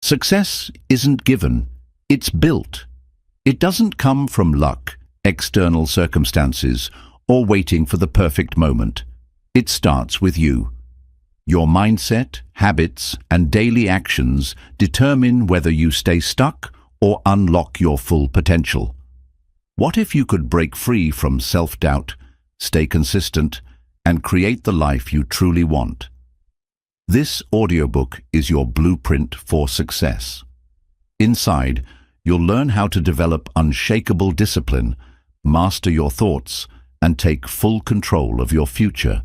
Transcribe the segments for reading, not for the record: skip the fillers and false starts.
Success isn't given, it's built. It doesn't come from luck, external circumstances, or waiting for the perfect moment. It starts with you. Your mindset, habits, and daily actions determine whether you stay stuck or unlock your full potential. What if you could break free from self-doubt, stay consistent, and create the life you truly want? This audiobook is your blueprint for success. Inside, you'll learn how to develop unshakable discipline, master your thoughts, and take full control of your future.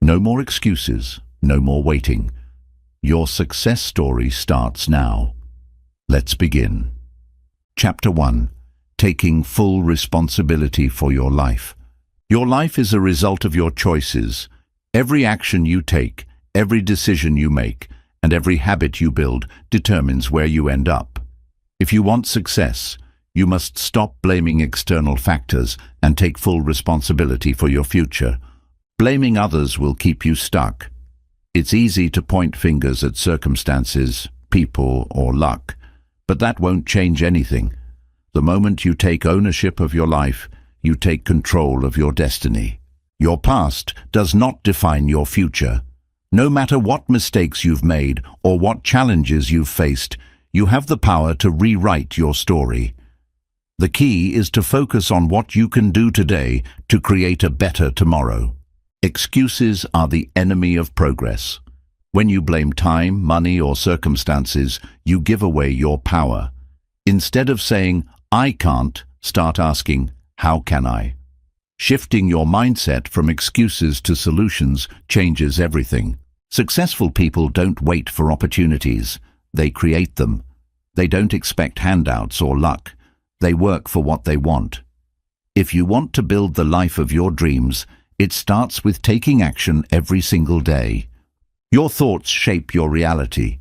No more excuses, no more waiting. Your success story starts now. Let's begin. Chapter 1. Taking full responsibility for your life. Your life is a result of your choices. Every action you take, every decision you make, and every habit you build determines where you end up. If you want success, you must stop blaming external factors and take full responsibility for your future. Blaming others will keep you stuck. It's easy to point fingers at circumstances, people, or luck, but that won't change anything. The moment you take ownership of your life, you take control of your destiny. Your past does not define your future. No matter what mistakes you've made or what challenges you've faced, you have the power to rewrite your story. The key is to focus on what you can do today to create a better tomorrow. Excuses are the enemy of progress. When you blame time, money, or circumstances, you give away your power. Instead of saying, "I can't," start asking, "How can I?" Shifting your mindset from excuses to solutions changes everything. Successful people don't wait for opportunities. They create them. They don't expect handouts or luck. They work for what they want. If you want to build the life of your dreams, it starts with taking action every single day. Your thoughts shape your reality.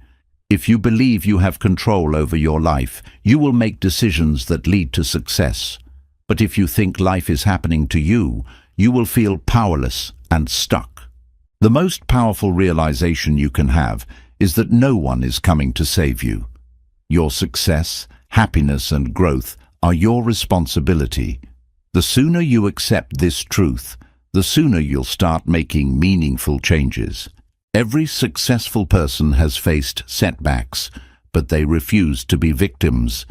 If you believe you have control over your life, you will make decisions that lead to success. But if you think life is happening to you, you will feel powerless and stuck. The most powerful realization you can have is that no one is coming to save you. Your success, happiness, and growth are your responsibility. The sooner you accept this truth, the sooner you'll start making meaningful changes. Every successful person has faced setbacks, but they refused to be victims.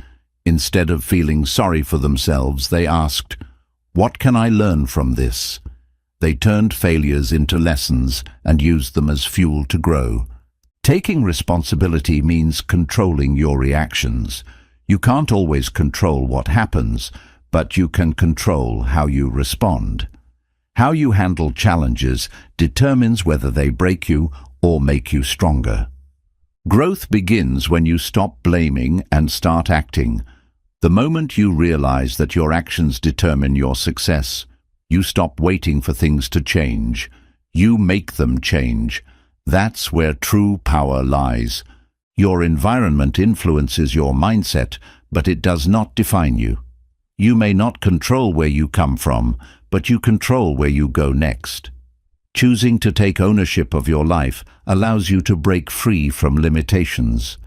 Instead of feeling sorry for themselves, they asked, "What can I learn from this?" They turned failures into lessons and used them as fuel to grow. Taking responsibility means controlling your reactions. You can't always control what happens, but you can control how you respond. How you handle challenges determines whether they break you or make you stronger. Growth begins when you stop blaming and start acting. The moment you realize that your actions determine your success, you stop waiting for things to change. You make them change. That's where true power lies. Your environment influences your mindset, but it does not define you. You may not control where you come from, but you control where you go next. Choosing to take ownership of your life allows you to break free from limitations.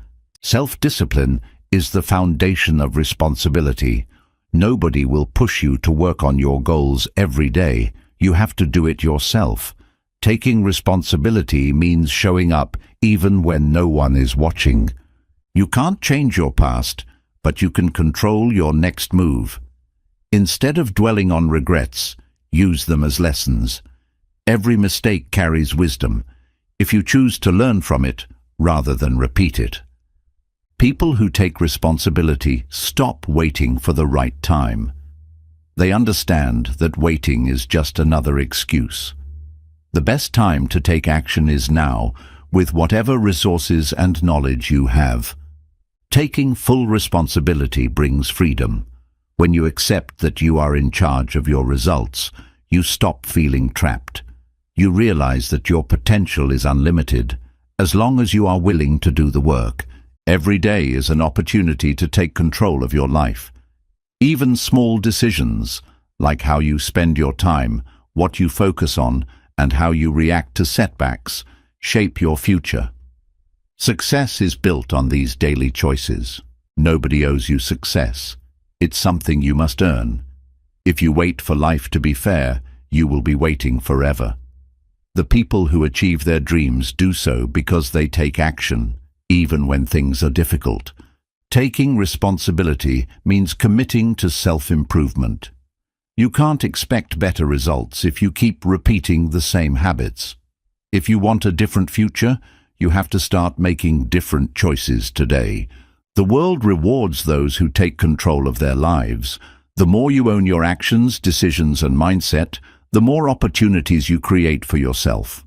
Self-discipline is the foundation of responsibility. Nobody will push you to work on your goals every day. You have to do it yourself. Taking responsibility means showing up even when no one is watching. You can't change your past, but you can control your next move. Instead of dwelling on regrets, use them as lessons. Every mistake carries wisdom, if you choose to learn from it rather than repeat it. People who take responsibility stop waiting for the right time. They understand that waiting is just another excuse. The best time to take action is now, with whatever resources and knowledge you have. Taking full responsibility brings freedom. When you accept that you are in charge of your results, you stop feeling trapped. You realize that your potential is unlimited, as long as you are willing to do the work. Every day is an opportunity to take control of your life. Even small decisions, like how you spend your time, what you focus on, and how you react to setbacks, shape your future. Success is built on these daily choices. Nobody owes you success. It's something you must earn. If you wait for life to be fair, you will be waiting forever. The people who achieve their dreams do so because they take action, even when things are difficult. Taking responsibility means committing to self-improvement. You can't expect better results if you keep repeating the same habits. If you want a different future, you have to start making different choices today. The world rewards those who take control of their lives. The more you own your actions, decisions, and mindset, the more opportunities you create for yourself.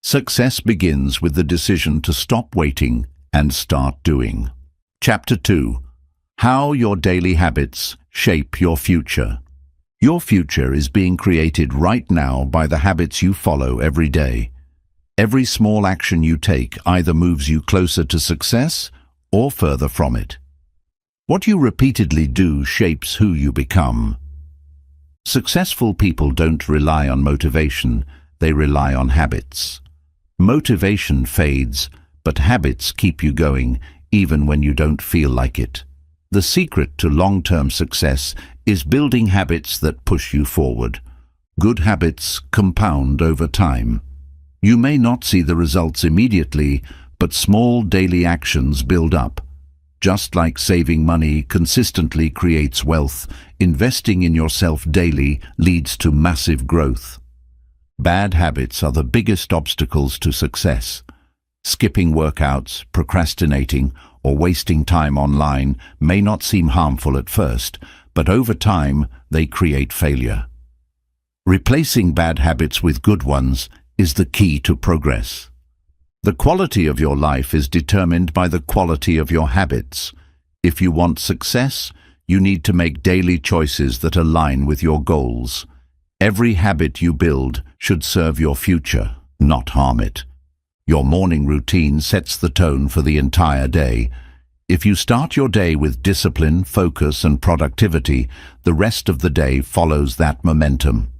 Success begins with the decision to stop waiting and start doing. Chapter 2. How your daily habits shape your future. Your future is being created right now by the habits you follow every day. Every small action you take either moves you closer to success or further from it. What you repeatedly do shapes who you become. Successful people don't rely on motivation, they rely on habits. Motivation fades, but habits keep you going even when you don't feel like it. The secret to long-term success is building habits that push you forward. Good habits compound over time. You may not see the results immediately, but small daily actions build up. Just like saving money consistently creates wealth, investing in yourself daily leads to massive growth. Bad habits are the biggest obstacles to success. Skipping workouts, procrastinating, or wasting time online may not seem harmful at first, but over time they create failure. Replacing bad habits with good ones is the key to progress. The quality of your life is determined by the quality of your habits. If you want success, you need to make daily choices that align with your goals. Every habit you build should serve your future, not harm it. Your morning routine sets the tone for the entire day. If you start your day with discipline, focus, and productivity, the rest of the day follows that momentum.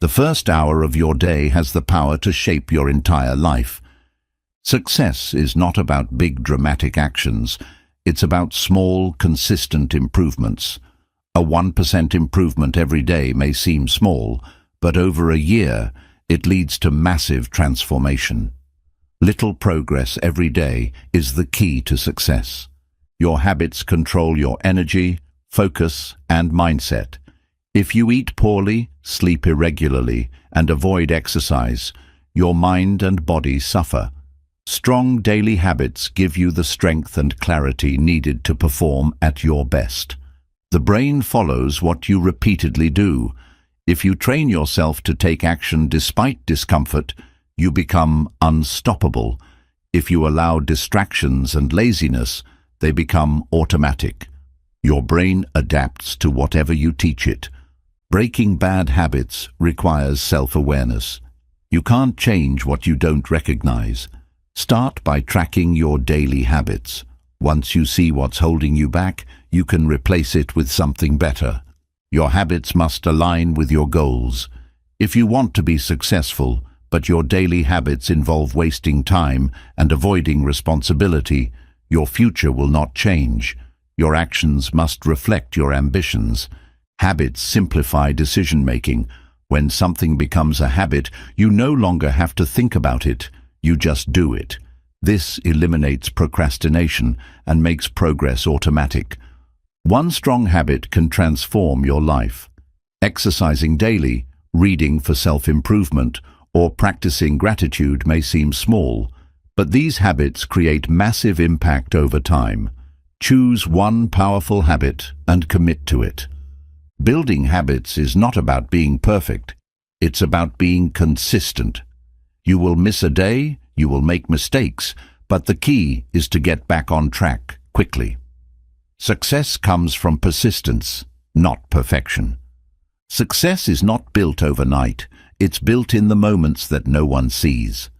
The first hour of your day has the power to shape your entire life. Success is not about big dramatic actions. It's about small, consistent improvements. A 1% improvement every day may seem small, but over a year, it leads to massive transformation. Little progress every day is the key to success. Your habits control your energy, focus, and mindset. If you eat poorly, sleep irregularly, and avoid exercise, your mind and body suffer. Strong daily habits give you the strength and clarity needed to perform at your best. The brain follows what you repeatedly do. If you train yourself to take action despite discomfort, you become unstoppable. If you allow distractions and laziness, they become automatic. Your brain adapts to whatever you teach it. Breaking bad habits requires self-awareness. You can't change what you don't recognize. Start by tracking your daily habits. Once you see what's holding you back, you can replace it with something better. Your habits must align with your goals. If you want to be successful, but your daily habits involve wasting time and avoiding responsibility, your future will not change. Your actions must reflect your ambitions. Habits simplify decision-making. When something becomes a habit, you no longer have to think about it. You just do it. This eliminates procrastination and makes progress automatic. One strong habit can transform your life. Exercising daily, reading for self-improvement, or practicing gratitude may seem small, but these habits create massive impact over time. Choose one powerful habit and commit to it. Building habits is not about being perfect. It's about being consistent. You will miss a day, you will make mistakes, but the key is to get back on track quickly. Success comes from persistence, not perfection. Success is not built overnight. It's built in the moments that no one sees.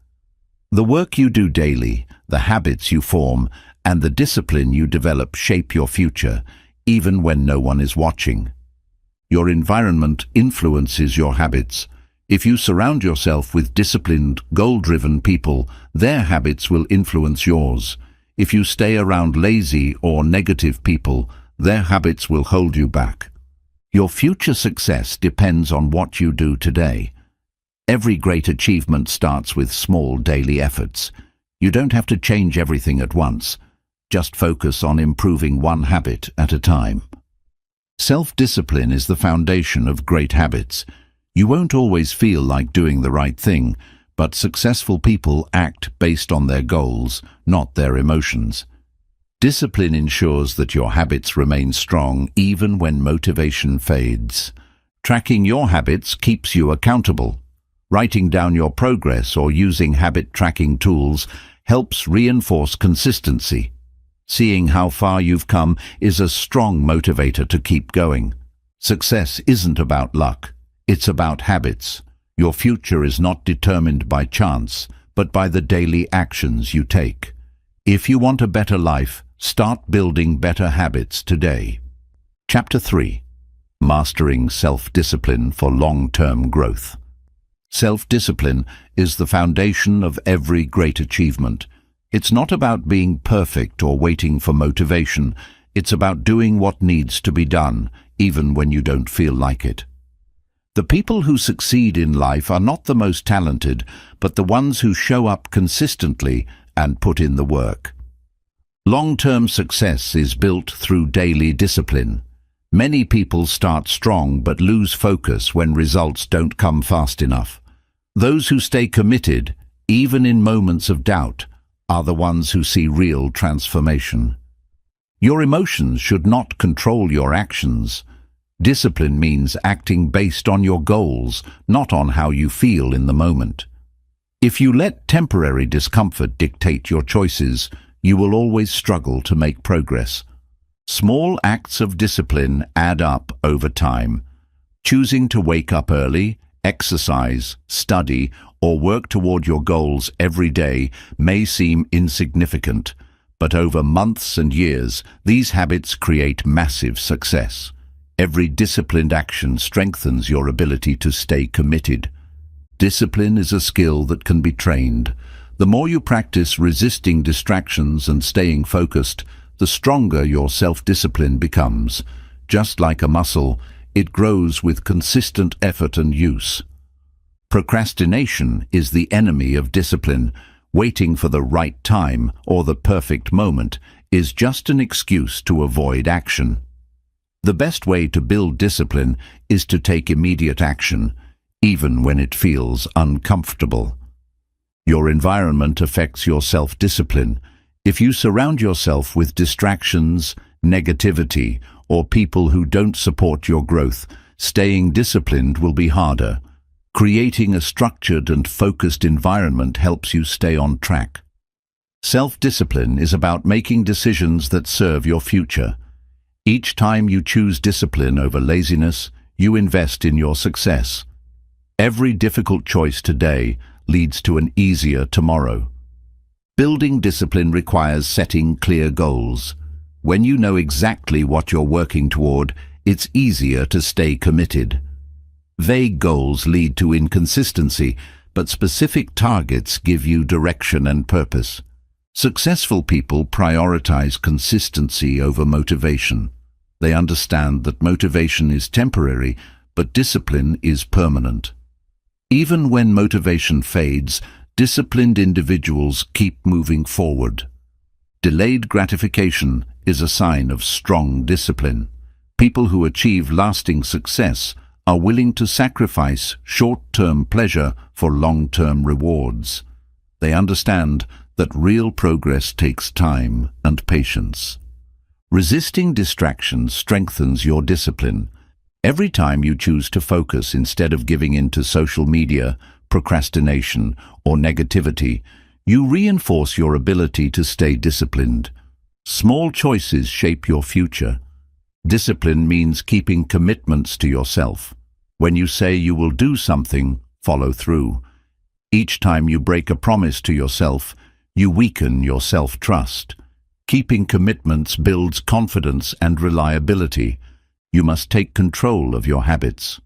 The work you do daily, the habits you form, and the discipline you develop shape your future, even when no one is watching. Your environment influences your habits. If you surround yourself with disciplined, goal-driven people, their habits will influence yours. If you stay around lazy or negative people, their habits will hold you back. Your future success depends on what you do today. Every great achievement starts with small daily efforts. You don't have to change everything at once. Just focus on improving one habit at a time. Self-discipline is the foundation of great habits. You won't always feel like doing the right thing, but successful people act based on their goals, not their emotions. Discipline ensures that your habits remain strong even when motivation fades. Tracking your habits keeps you accountable. Writing down your progress or using habit tracking tools helps reinforce consistency. Seeing how far you've come is a strong motivator to keep going. Success isn't about luck, it's about habits. Your future is not determined by chance, but by the daily actions you take. If you want a better life, start building better habits today. Chapter 3. Mastering self-discipline for long-term growth. Self-discipline is the foundation of every great achievement. It's not about being perfect or waiting for motivation. It's about doing what needs to be done, even when you don't feel like it. The people who succeed in life are not the most talented, but the ones who show up consistently and put in the work. Long-term success is built through daily discipline. Many people start strong but lose focus when results don't come fast enough. Those who stay committed, even in moments of doubt, are the ones who see real transformation. Your emotions should not control your actions. Discipline means acting based on your goals, not on how you feel in the moment. If you let temporary discomfort dictate your choices, you will always struggle to make progress. Small acts of discipline add up over time. Choosing to wake up early, exercise, study, or work toward your goals every day may seem insignificant, but over months and years, these habits create massive success. Every disciplined action strengthens your ability to stay committed. Discipline is a skill that can be trained. The more you practice resisting distractions and staying focused, the stronger your self-discipline becomes. Just like a muscle, it grows with consistent effort and use. Procrastination is the enemy of discipline. Waiting for the right time or the perfect moment is just an excuse to avoid action. The best way to build discipline is to take immediate action, even when it feels uncomfortable. Your environment affects your self-discipline. If you surround yourself with distractions, negativity, or people who don't support your growth, staying disciplined will be harder. Creating a structured and focused environment helps you stay on track. Self-discipline is about making decisions that serve your future. Each time you choose discipline over laziness, you invest in your success. Every difficult choice today leads to an easier tomorrow. Building discipline requires setting clear goals. When you know exactly what you're working toward, it's easier to stay committed. Vague goals lead to inconsistency, but specific targets give you direction and purpose. Successful people prioritize consistency over motivation. They understand that motivation is temporary, but discipline is permanent. Even when motivation fades, disciplined individuals keep moving forward. Delayed gratification is a sign of strong discipline. People who achieve lasting success are willing to sacrifice short-term pleasure for long-term rewards. They understand that real progress takes time and patience. Resisting distractions strengthens your discipline. Every time you choose to focus instead of giving in to social media, procrastination, or negativity, you reinforce your ability to stay disciplined. Small choices shape your future. Discipline means keeping commitments to yourself. When you say you will do something, follow through. Each time you break a promise to yourself, you weaken your self-trust. Keeping commitments builds confidence and reliability. You must take control of your habits.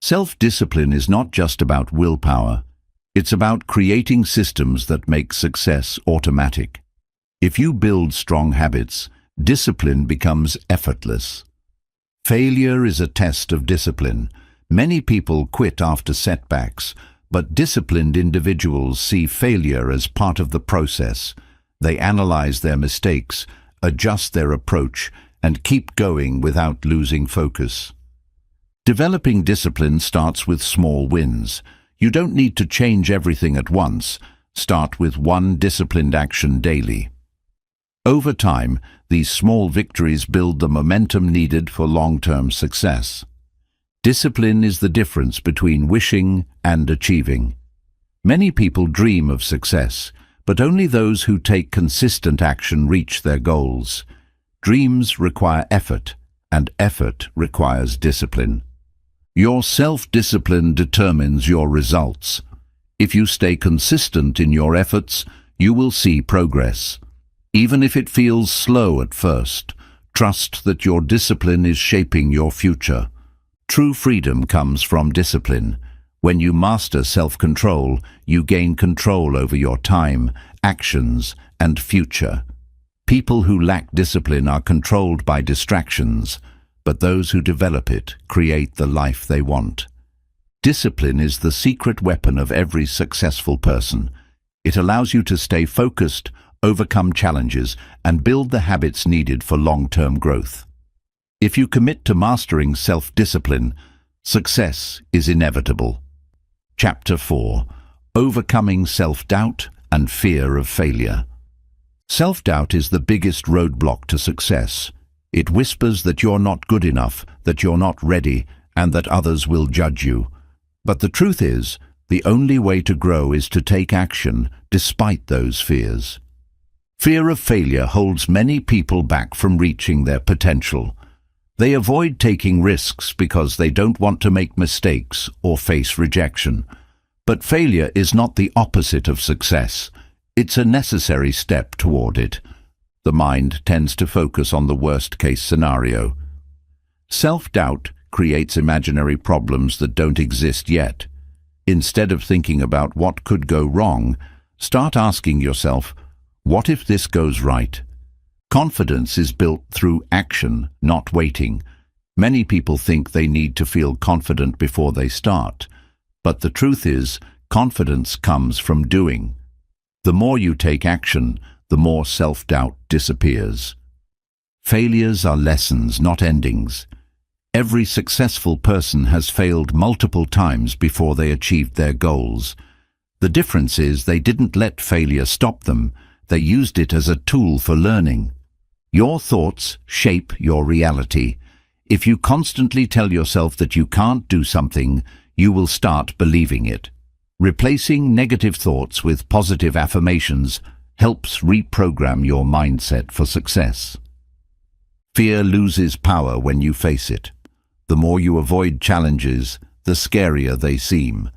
Self-discipline is not just about willpower. It's about creating systems that make success automatic. If you build strong habits, discipline becomes effortless. Failure is a test of discipline. Many people quit after setbacks, but disciplined individuals see failure as part of the process. They analyze their mistakes, adjust their approach, and keep going without losing focus. Developing discipline starts with small wins. You don't need to change everything at once. Start with one disciplined action daily. Over time, these small victories build the momentum needed for long-term success. Discipline is the difference between wishing and achieving. Many people dream of success, but only those who take consistent action reach their goals. Dreams require effort, and effort requires discipline. Your self-discipline determines your results. If you stay consistent in your efforts, you will see progress. Even if it feels slow at first, trust that your discipline is shaping your future. True freedom comes from discipline. When you master self-control, you gain control over your time, actions, and future. People who lack discipline are controlled by distractions, but those who develop it create the life they want. Discipline is the secret weapon of every successful person. It allows you to stay focused, overcome challenges, and build the habits needed for long-term growth. If you commit to mastering self-discipline, success is inevitable. Chapter 4: Overcoming Self-Doubt and Fear of Failure. Self-doubt is the biggest roadblock to success. It whispers that you're not good enough, that you're not ready, and that others will judge you. But the truth is, the only way to grow is to take action despite those fears. Fear of failure holds many people back from reaching their potential. They avoid taking risks because they don't want to make mistakes or face rejection. But failure is not the opposite of success. It's a necessary step toward it. The mind tends to focus on the worst-case scenario. Self-doubt creates imaginary problems that don't exist yet. Instead of thinking about what could go wrong, start asking yourself, what if this goes right? Confidence is built through action, not waiting. Many people think they need to feel confident before they start. But the truth is, confidence comes from doing. The more you take action, the more self-doubt disappears. Failures are lessons, not endings. Every successful person has failed multiple times before they achieved their goals. The difference is they didn't let failure stop them. They used it as a tool for learning. Your thoughts shape your reality. If you constantly tell yourself that you can't do something, you will start believing it. Replacing negative thoughts with positive affirmations helps reprogram your mindset for success. Fear loses power when you face it. The more you avoid challenges, the scarier they seem.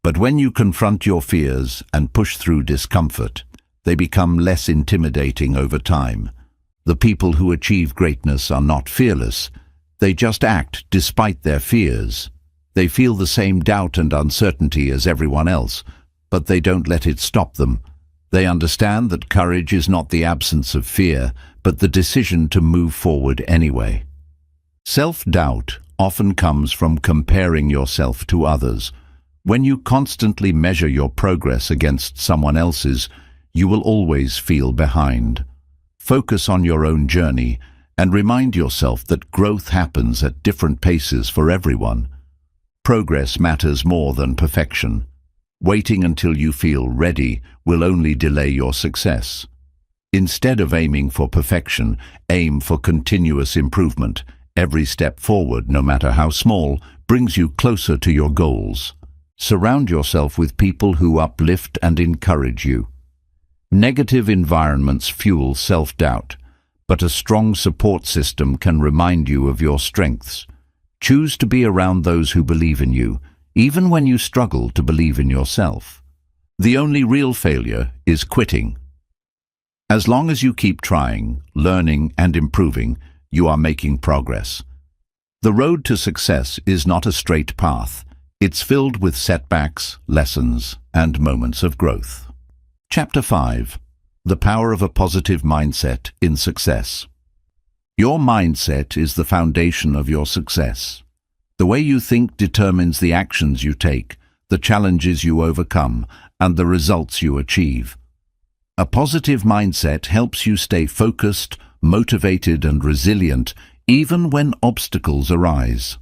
But when you confront your fears and push through discomfort, they become less intimidating over time. The people who achieve greatness are not fearless. They just act despite their fears. They feel the same doubt and uncertainty as everyone else, but they don't let it stop them. They understand that courage is not the absence of fear, but the decision to move forward anyway. Self-doubt often comes from comparing yourself to others. When you constantly measure your progress against someone else's, you will always feel behind. Focus on your own journey and remind yourself that growth happens at different paces for everyone. Progress matters more than perfection. Waiting until you feel ready will only delay your success. Instead of aiming for perfection, aim for continuous improvement. Every step forward, no matter how small, brings you closer to your goals. Surround yourself with people who uplift and encourage you. Negative environments fuel self-doubt, but a strong support system can remind you of your strengths. Choose to be around those who believe in you, even when you struggle to believe in yourself. The only real failure is quitting. As long as you keep trying, learning, and improving, you are making progress. The road to success is not a straight path. It's filled with setbacks, lessons, and moments of growth. Chapter 5. The Power of a Positive Mindset in Success. Your mindset is the foundation of your success. The way you think determines the actions you take, the challenges you overcome, and the results you achieve. A positive mindset helps you stay focused, motivated, and resilient even when obstacles arise.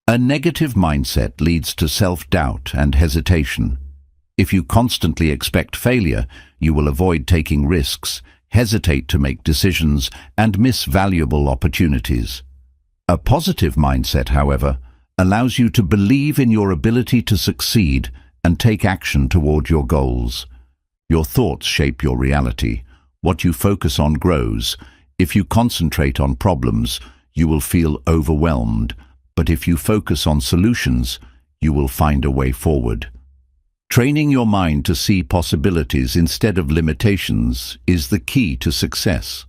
A negative mindset leads to self-doubt and hesitation. If you constantly expect failure, you will avoid taking risks, hesitate to make decisions, and miss valuable opportunities. A positive mindset, however, allows you to believe in your ability to succeed and take action toward your goals. Your thoughts shape your reality. What you focus on grows. If you concentrate on problems, you will feel overwhelmed. But if you focus on solutions, you will find a way forward. Training your mind to see possibilities instead of limitations is the key to success.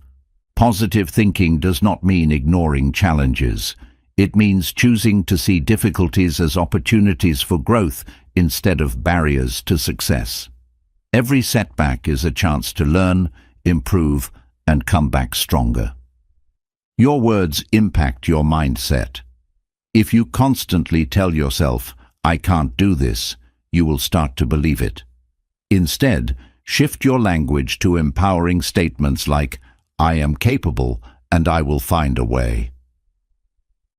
Positive thinking does not mean ignoring challenges. It means choosing to see difficulties as opportunities for growth instead of barriers to success. Every setback is a chance to learn, improve, and come back stronger. Your words impact your mindset. If you constantly tell yourself, "I can't do this," you will start to believe it. Instead, shift your language to empowering statements like, "I am capable and I will find a way."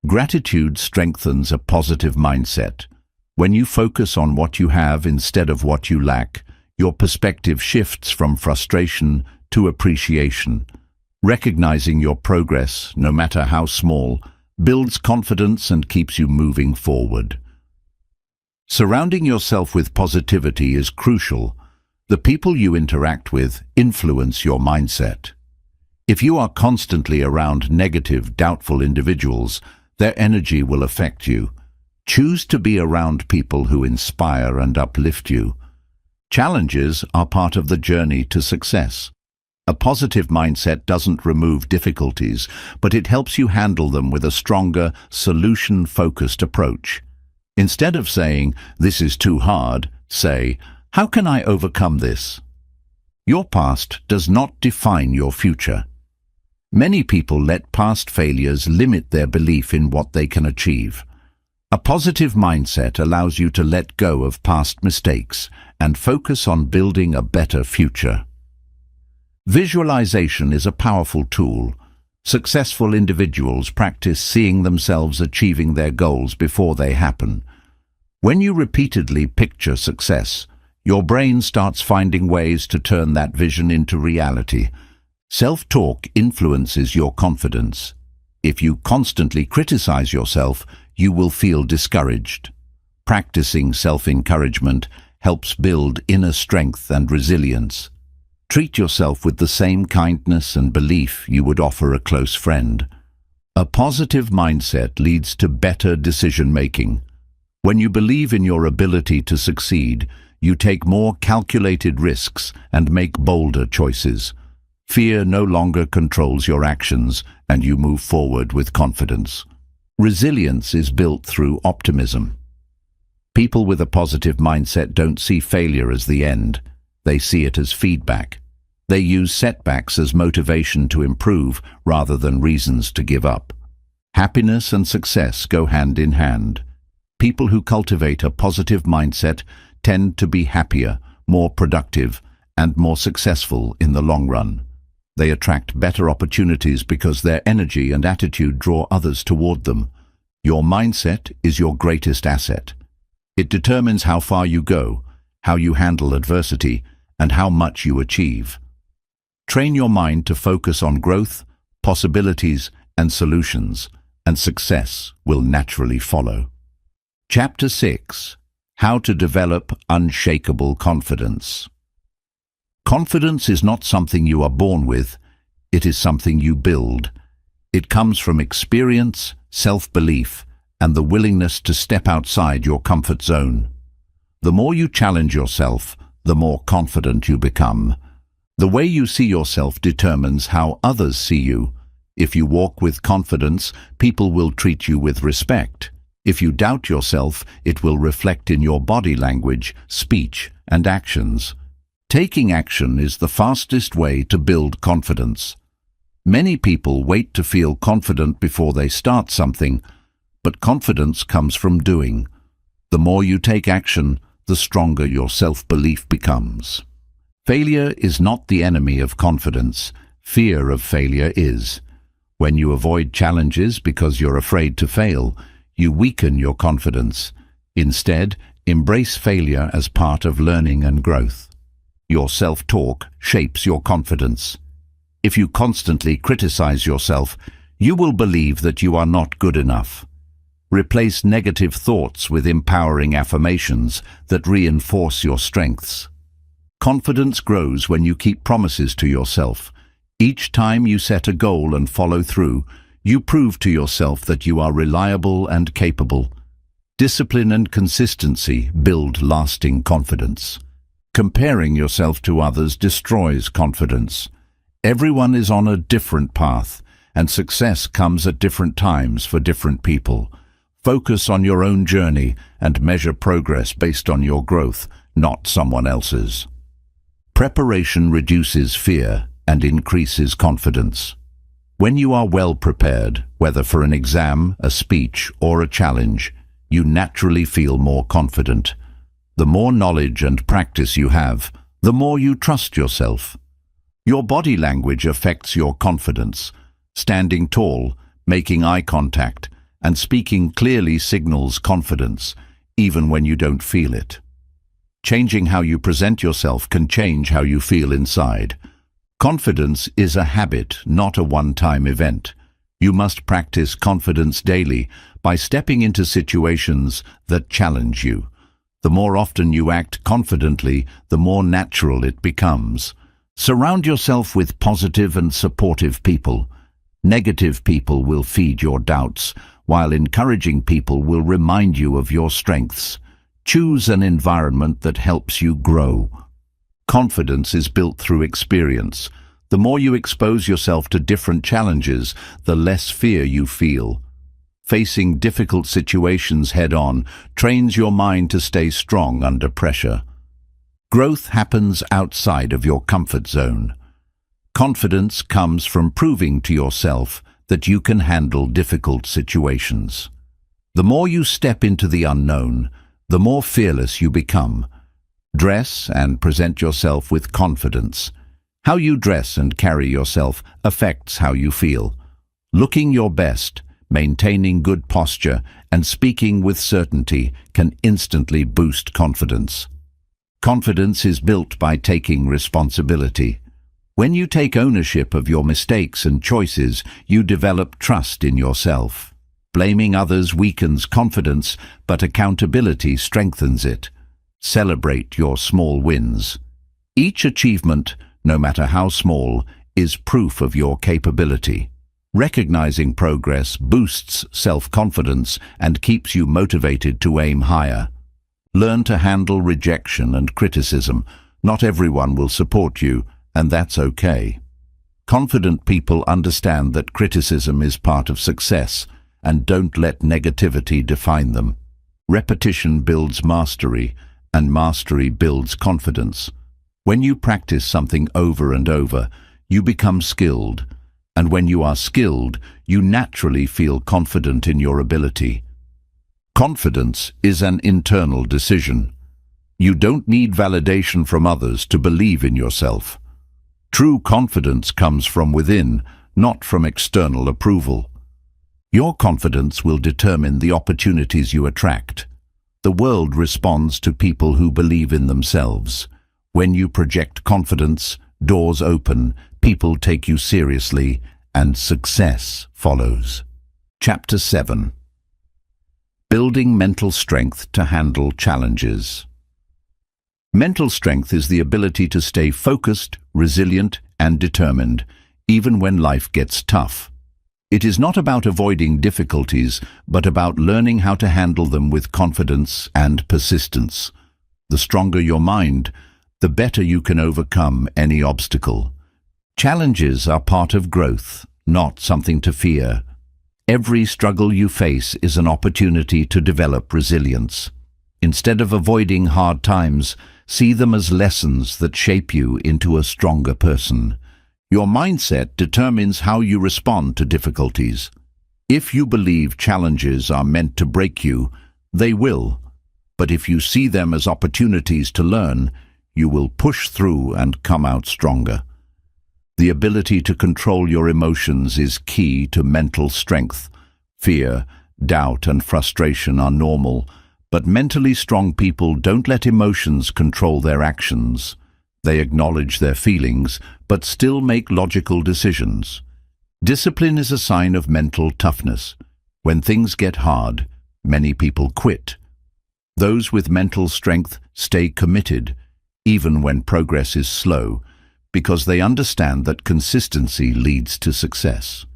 Gratitude strengthens a positive mindset. When you focus on what you have instead of what you lack, your perspective shifts from frustration to appreciation. Recognizing your progress, no matter how small, builds confidence and keeps you moving forward. Surrounding yourself with positivity is crucial. The people you interact with influence your mindset. If you are constantly around negative, doubtful individuals, their energy will affect you. Choose to be around people who inspire and uplift you. Challenges are part of the journey to success. A positive mindset doesn't remove difficulties, but it helps you handle them with a stronger, solution-focused approach. Instead of saying, "This is too hard," say, "How can I overcome this?" Your past does not define your future. Many people let past failures limit their belief in what they can achieve. A positive mindset allows you to let go of past mistakes and focus on building a better future. Visualization is a powerful tool. Successful individuals practice seeing themselves achieving their goals before they happen. When you repeatedly picture success, your brain starts finding ways to turn that vision into reality. Self-talk influences your confidence. If you constantly criticize yourself, you will feel discouraged. Practicing self-encouragement helps build inner strength and resilience. Treat yourself with the same kindness and belief you would offer a close friend. A positive mindset leads to better decision-making. When you believe in your ability to succeed, you take more calculated risks and make bolder choices. Fear no longer controls your actions, and you move forward with confidence. Resilience is built through optimism. People with a positive mindset don't see failure as the end. They see it as feedback. They use setbacks as motivation to improve rather than reasons to give up. Happiness and success go hand in hand. People who cultivate a positive mindset tend to be happier, more productive, and more successful in the long run. They attract better opportunities because their energy and attitude draw others toward them. Your mindset is your greatest asset. It determines how far you go, how you handle adversity, and how much you achieve. Train your mind to focus on growth, possibilities, and solutions, and success will naturally follow. Chapter 6. How to develop unshakable confidence. Confidence is not something you are born with, it is something you build. It comes from experience, self-belief, and the willingness to step outside your comfort zone. The more you challenge yourself, the more confident you become. The way you see yourself determines how others see you. If you walk with confidence, people will treat you with respect. If you doubt yourself, it will reflect in your body language, speech, and actions. Taking action is the fastest way to build confidence. Many people wait to feel confident before they start something, but confidence comes from doing. The more you take action, the stronger your self-belief becomes. Failure is not the enemy of confidence. Fear of failure is. When you avoid challenges because you're afraid to fail, you weaken your confidence. Instead, embrace failure as part of learning and growth. Your self-talk shapes your confidence. If you constantly criticize yourself, you will believe that you are not good enough. Replace negative thoughts with empowering affirmations that reinforce your strengths. Confidence grows when you keep promises to yourself. Each time you set a goal and follow through, you prove to yourself that you are reliable and capable. Discipline and consistency build lasting confidence. Comparing yourself to others destroys confidence. Everyone is on a different path, and success comes at different times for different people. Focus on your own journey and measure progress based on your growth, not someone else's. Preparation reduces fear and increases confidence. When you are well prepared, whether for an exam, a speech, or a challenge, you naturally feel more confident. The more knowledge and practice you have, the more you trust yourself. Your body language affects your confidence. Standing tall, making eye contact, and speaking clearly signals confidence, even when you don't feel it. Changing how you present yourself can change how you feel inside. Confidence is a habit, not a one-time event. You must practice confidence daily by stepping into situations that challenge you. The more often you act confidently, the more natural it becomes. Surround yourself with positive and supportive people. Negative people will feed your doubts, while encouraging people will remind you of your strengths. Choose an environment that helps you grow. Confidence is built through experience. The more you expose yourself to different challenges, the less fear you feel. Facing difficult situations head-on trains your mind to stay strong under pressure. Growth happens outside of your comfort zone. Confidence comes from proving to yourself that you can handle difficult situations. The more you step into the unknown, the more fearless you become. Dress and present yourself with confidence. How you dress and carry yourself affects how you feel. Looking your best, maintaining good posture, and speaking with certainty can instantly boost confidence. Confidence is built by taking responsibility. When you take ownership of your mistakes and choices, you develop trust in yourself. Blaming others weakens confidence, but accountability strengthens it. Celebrate your small wins. Each achievement, no matter how small, is proof of your capability. Recognizing progress boosts self-confidence and keeps you motivated to aim higher. Learn to handle rejection and criticism. Not everyone will support you, and that's okay. Confident people understand that criticism is part of success, and don't let negativity define them. Repetition builds mastery, and mastery builds confidence. When you practice something over and over, you become skilled, and when you are skilled, you naturally feel confident in your ability. Confidence is an internal decision. You don't need validation from others to believe in yourself. True confidence comes from within, not from external approval. Your confidence will determine the opportunities you attract. The world responds to people who believe in themselves. When you project confidence, doors open, people take you seriously, and success follows. Chapter 7. Building mental strength to handle challenges. Mental strength is the ability to stay focused, resilient, and determined, even when life gets tough. It is not about avoiding difficulties, but about learning how to handle them with confidence and persistence. The stronger your mind, the better you can overcome any obstacle. Challenges are part of growth, not something to fear. Every struggle you face is an opportunity to develop resilience. Instead of avoiding hard times, see them as lessons that shape you into a stronger person. Your mindset determines how you respond to difficulties. If you believe challenges are meant to break you, they will. But if you see them as opportunities to learn, you will push through and come out stronger. The ability to control your emotions is key to mental strength. Fear, doubt, and frustration are normal, but mentally strong people don't let emotions control their actions. They acknowledge their feelings, but still make logical decisions. Discipline is a sign of mental toughness. When things get hard, many people quit. Those with mental strength stay committed, even when progress is slow, because they understand that consistency leads to success.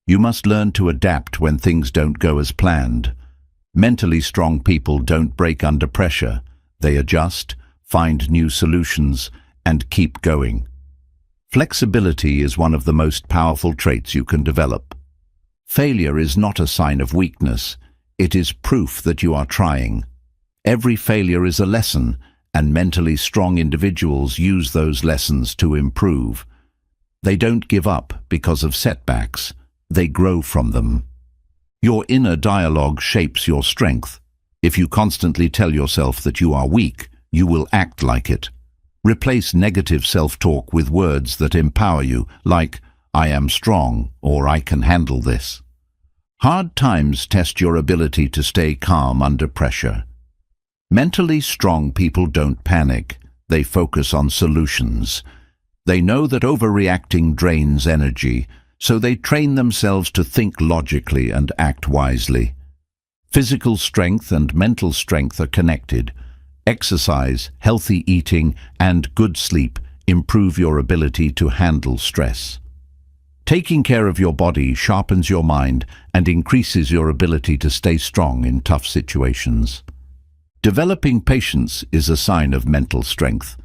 You must learn to adapt when things don't go as planned. Mentally strong people don't break under pressure. They adjust, find new solutions, and keep going. Flexibility is one of the most powerful traits you can develop. Failure is not a sign of weakness. It is proof that you are trying. Every failure is a lesson, and mentally strong individuals use those lessons to improve. They don't give up because of setbacks. They grow from them. Your inner dialogue shapes your strength. If you constantly tell yourself that you are weak, you will act like it. Replace negative self-talk with words that empower you, like, "I am strong," or "I can handle this." Hard times test your ability to stay calm under pressure. Mentally strong people don't panic. They focus on solutions. They know that overreacting drains energy, so they train themselves to think logically and act wisely. Physical strength and mental strength are connected. Exercise, healthy eating, and good sleep improve your ability to handle stress. Taking care of your body sharpens your mind and increases your ability to stay strong in tough situations. Developing patience is a sign of mental strength.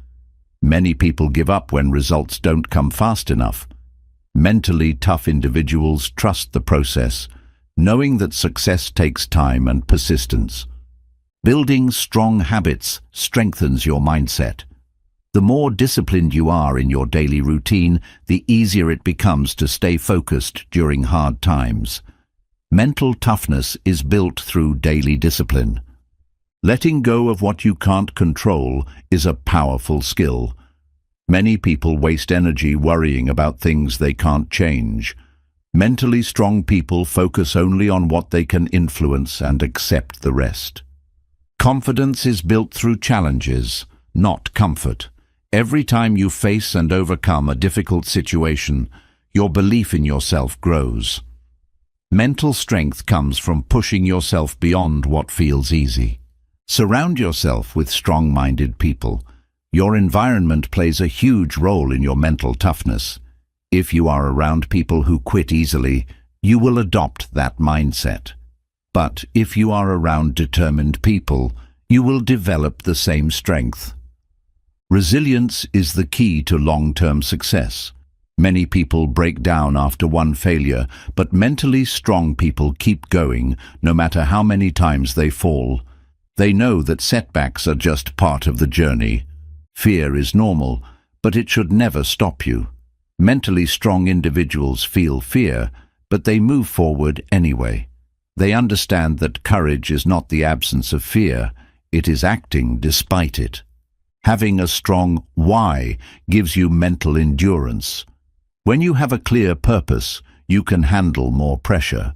Many people give up when results don't come fast enough. Mentally tough individuals trust the process, knowing that success takes time and persistence. Building strong habits strengthens your mindset. The more disciplined you are in your daily routine, the easier it becomes to stay focused during hard times. Mental toughness is built through daily discipline. Letting go of what you can't control is a powerful skill. Many people waste energy worrying about things they can't change. Mentally strong people focus only on what they can influence and accept the rest. Confidence is built through challenges, not comfort. Every time you face and overcome a difficult situation, your belief in yourself grows. Mental strength comes from pushing yourself beyond what feels easy. Surround yourself with strong-minded people. Your environment plays a huge role in your mental toughness. If you are around people who quit easily, you will adopt that mindset. But if you are around determined people, you will develop the same strength. Resilience is the key to long-term success. Many people break down after one failure, but mentally strong people keep going, no matter how many times they fall. They know that setbacks are just part of the journey. Fear is normal, but it should never stop you. Mentally strong individuals feel fear, but they move forward anyway. They understand that courage is not the absence of fear, it is acting despite it. Having a strong why gives you mental endurance. When you have a clear purpose, you can handle more pressure.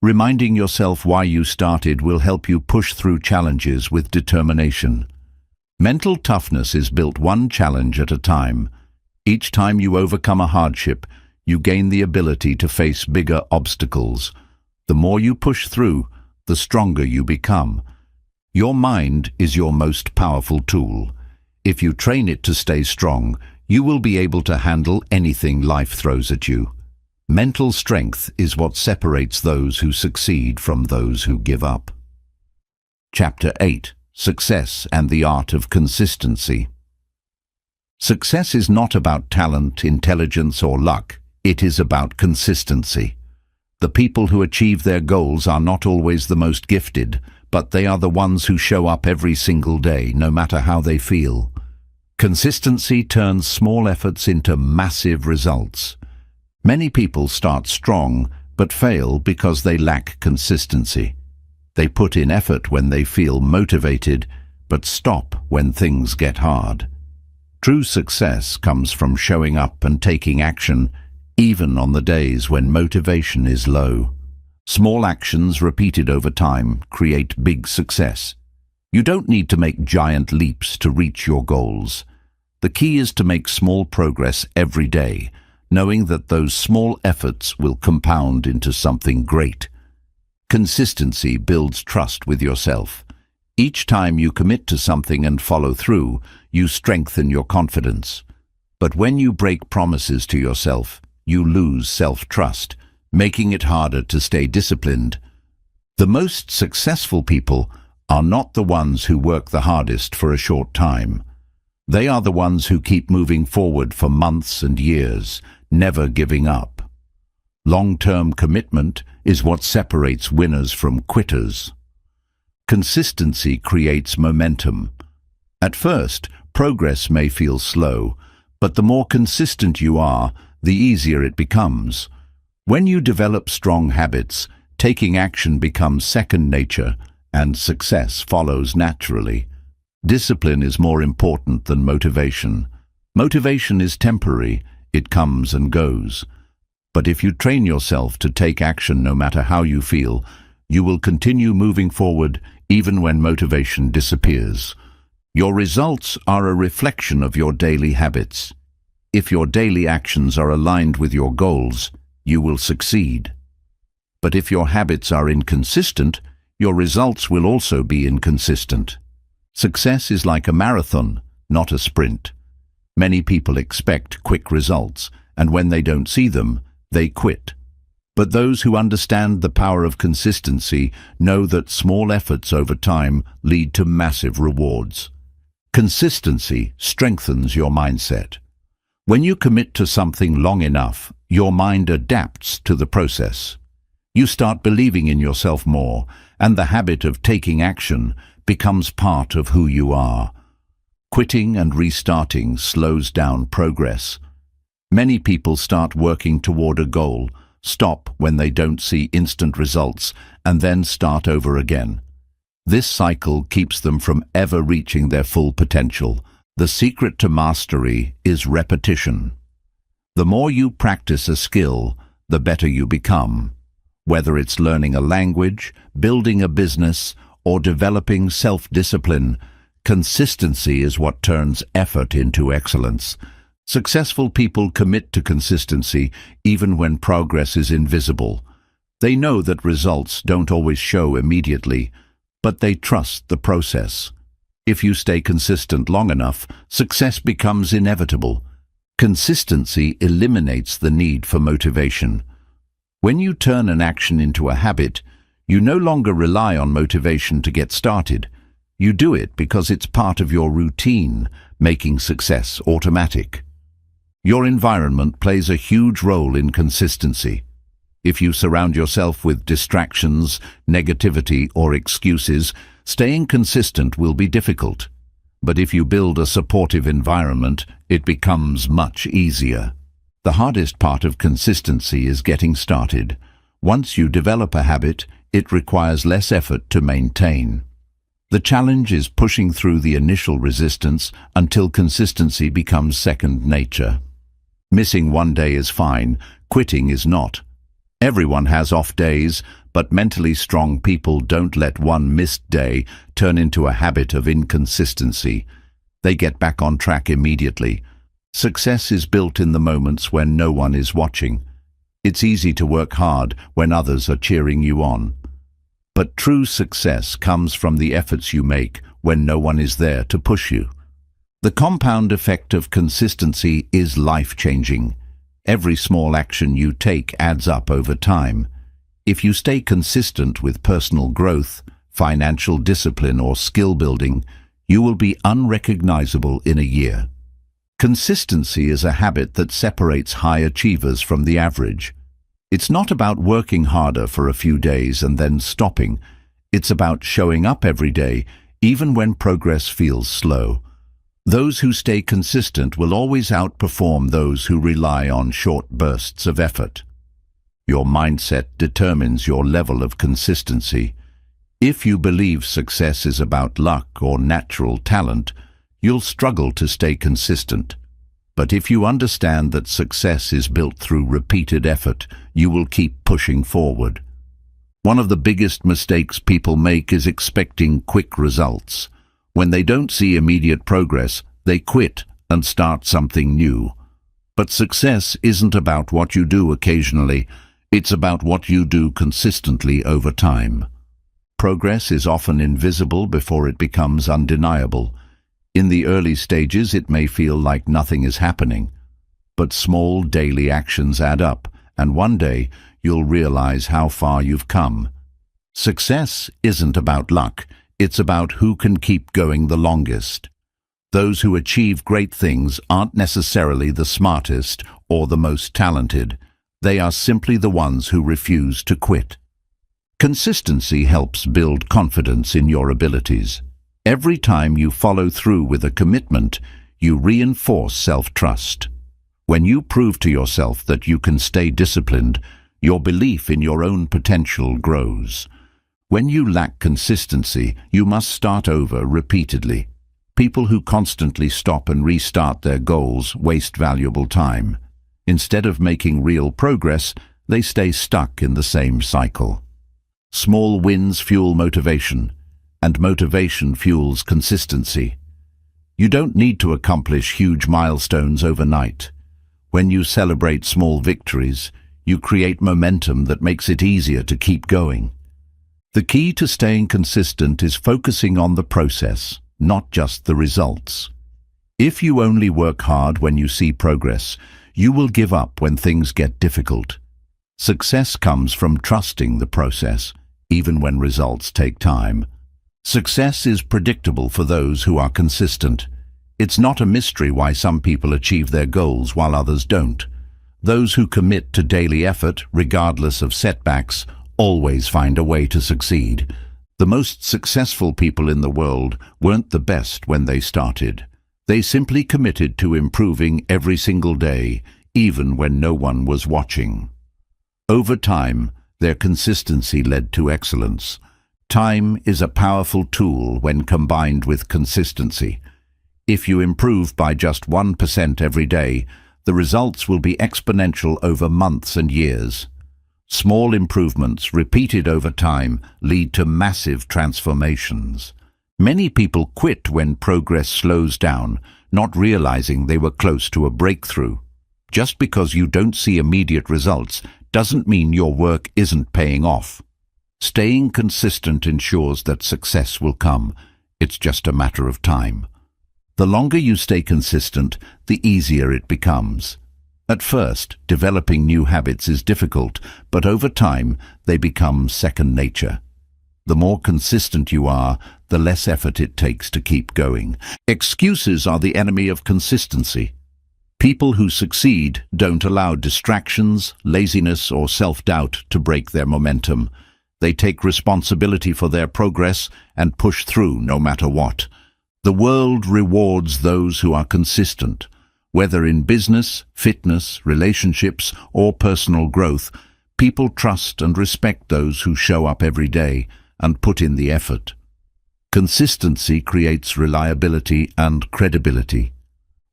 Reminding yourself why you started will help you push through challenges with determination. Mental toughness is built one challenge at a time. Each time you overcome a hardship, you gain the ability to face bigger obstacles. The more you push through, the stronger you become. Your mind is your most powerful tool. If you train it to stay strong, you will be able to handle anything life throws at you. Mental strength is what separates those who succeed from those who give up. Chapter 8: Success and the Art of Consistency. Success is not about talent, intelligence, or luck. It is about consistency. The people who achieve their goals are not always the most gifted, but they are the ones who show up every single day, no matter how they feel. Consistency turns small efforts into massive results. Many people start strong, but fail because they lack consistency. They put in effort when they feel motivated, but stop when things get hard. True success comes from showing up and taking action, even on the days when motivation is low. Small actions repeated over time create big success. You don't need to make giant leaps to reach your goals. The key is to make small progress every day, knowing that those small efforts will compound into something great. Consistency builds trust with yourself. Each time you commit to something and follow through, you strengthen your confidence. But when you break promises to yourself, you lose self-trust, making it harder to stay disciplined. The most successful people are not the ones who work the hardest for a short time. They are the ones who keep moving forward for months and years, never giving up. Long-term commitment is what separates winners from quitters. Consistency creates momentum. At first, progress may feel slow, but the more consistent you are, the easier it becomes. When you develop strong habits, taking action becomes second nature, and success follows naturally. Discipline is more important than motivation. Motivation is temporary, it comes and goes. But if you train yourself to take action no matter how you feel, you will continue moving forward even when motivation disappears. Your results are a reflection of your daily habits. If your daily actions are aligned with your goals, you will succeed. But if your habits are inconsistent, your results will also be inconsistent. Success is like a marathon, not a sprint. Many people expect quick results, and when they don't see them, they quit. But those who understand the power of consistency know that small efforts over time lead to massive rewards. Consistency strengthens your mindset. When you commit to something long enough, your mind adapts to the process. You start believing in yourself more, and the habit of taking action becomes part of who you are. Quitting and restarting slows down progress. Many people start working toward a goal, stop when they don't see instant results, and then start over again. This cycle keeps them from ever reaching their full potential. The secret to mastery is repetition. The more you practice a skill, the better you become. Whether it's learning a language, building a business, or developing self-discipline, consistency is what turns effort into excellence. Successful people commit to consistency even when progress is invisible. They know that results don't always show immediately, but they trust the process. If you stay consistent long enough, success becomes inevitable. Consistency eliminates the need for motivation. When you turn an action into a habit, you no longer rely on motivation to get started. You do it because it's part of your routine, making success automatic. Your environment plays a huge role in consistency. If you surround yourself with distractions, negativity, or excuses, staying consistent will be difficult. But if you build a supportive environment, it becomes much easier. The hardest part of consistency is getting started. Once you develop a habit, it requires less effort to maintain. The challenge is pushing through the initial resistance until consistency becomes second nature. Missing one day is fine, quitting is not. Everyone has off days, but mentally strong people don't let one missed day turn into a habit of inconsistency. They get back on track immediately. Success is built in the moments when no one is watching. It's easy to work hard when others are cheering you on. But true success comes from the efforts you make when no one is there to push you. The compound effect of consistency is life-changing. Every small action you take adds up over time. If you stay consistent with personal growth, financial discipline, or skill building, you will be unrecognizable in a year. Consistency is a habit that separates high achievers from the average. It's not about working harder for a few days and then stopping. It's about showing up every day, even when progress feels slow. Those who stay consistent will always outperform those who rely on short bursts of effort. Your mindset determines your level of consistency. If you believe success is about luck or natural talent, you'll struggle to stay consistent. But if you understand that success is built through repeated effort, you will keep pushing forward. One of the biggest mistakes people make is expecting quick results. When they don't see immediate progress, they quit and start something new. But success isn't about what you do occasionally, it's about what you do consistently over time. Progress is often invisible before it becomes undeniable. In the early stages, it may feel like nothing is happening. But small daily actions add up, and one day you'll realize how far you've come. Success isn't about luck, it's about who can keep going the longest. Those who achieve great things aren't necessarily the smartest or the most talented. They are simply the ones who refuse to quit. Consistency helps build confidence in your abilities. Every time you follow through with a commitment, you reinforce self-trust. When you prove to yourself that you can stay disciplined, your belief in your own potential grows. When you lack consistency, you must start over repeatedly. People who constantly stop and restart their goals waste valuable time. Instead of making real progress, they stay stuck in the same cycle. Small wins fuel motivation, and motivation fuels consistency. You don't need to accomplish huge milestones overnight. When you celebrate small victories, you create momentum that makes it easier to keep going. The key to staying consistent is focusing on the process, not just the results. If you only work hard when you see progress, you will give up when things get difficult. Success comes from trusting the process, even when results take time. Success is predictable for those who are consistent. It's not a mystery why some people achieve their goals while others don't. Those who commit to daily effort, regardless of setbacks, always find a way to succeed. The most successful people in the world weren't the best when they started. They simply committed to improving every single day, even when no one was watching. Over time, their consistency led to excellence. Time is a powerful tool when combined with consistency. If you improve by just 1% every day, the results will be exponential over months and years. Small improvements repeated over time lead to massive transformations. Many people quit when progress slows down, not realizing they were close to a breakthrough. Just because you don't see immediate results doesn't mean your work isn't paying off. Staying consistent ensures that success will come. It's just a matter of time. The longer you stay consistent, the easier it becomes. At first, developing new habits is difficult, but over time, they become second nature. The more consistent you are, the less effort it takes to keep going. Excuses are the enemy of consistency. People who succeed don't allow distractions, laziness, or self-doubt to break their momentum. They take responsibility for their progress and push through no matter what. The world rewards those who are consistent. Whether in business, fitness, relationships, or personal growth, people trust and respect those who show up every day and put in the effort. Consistency creates reliability and credibility.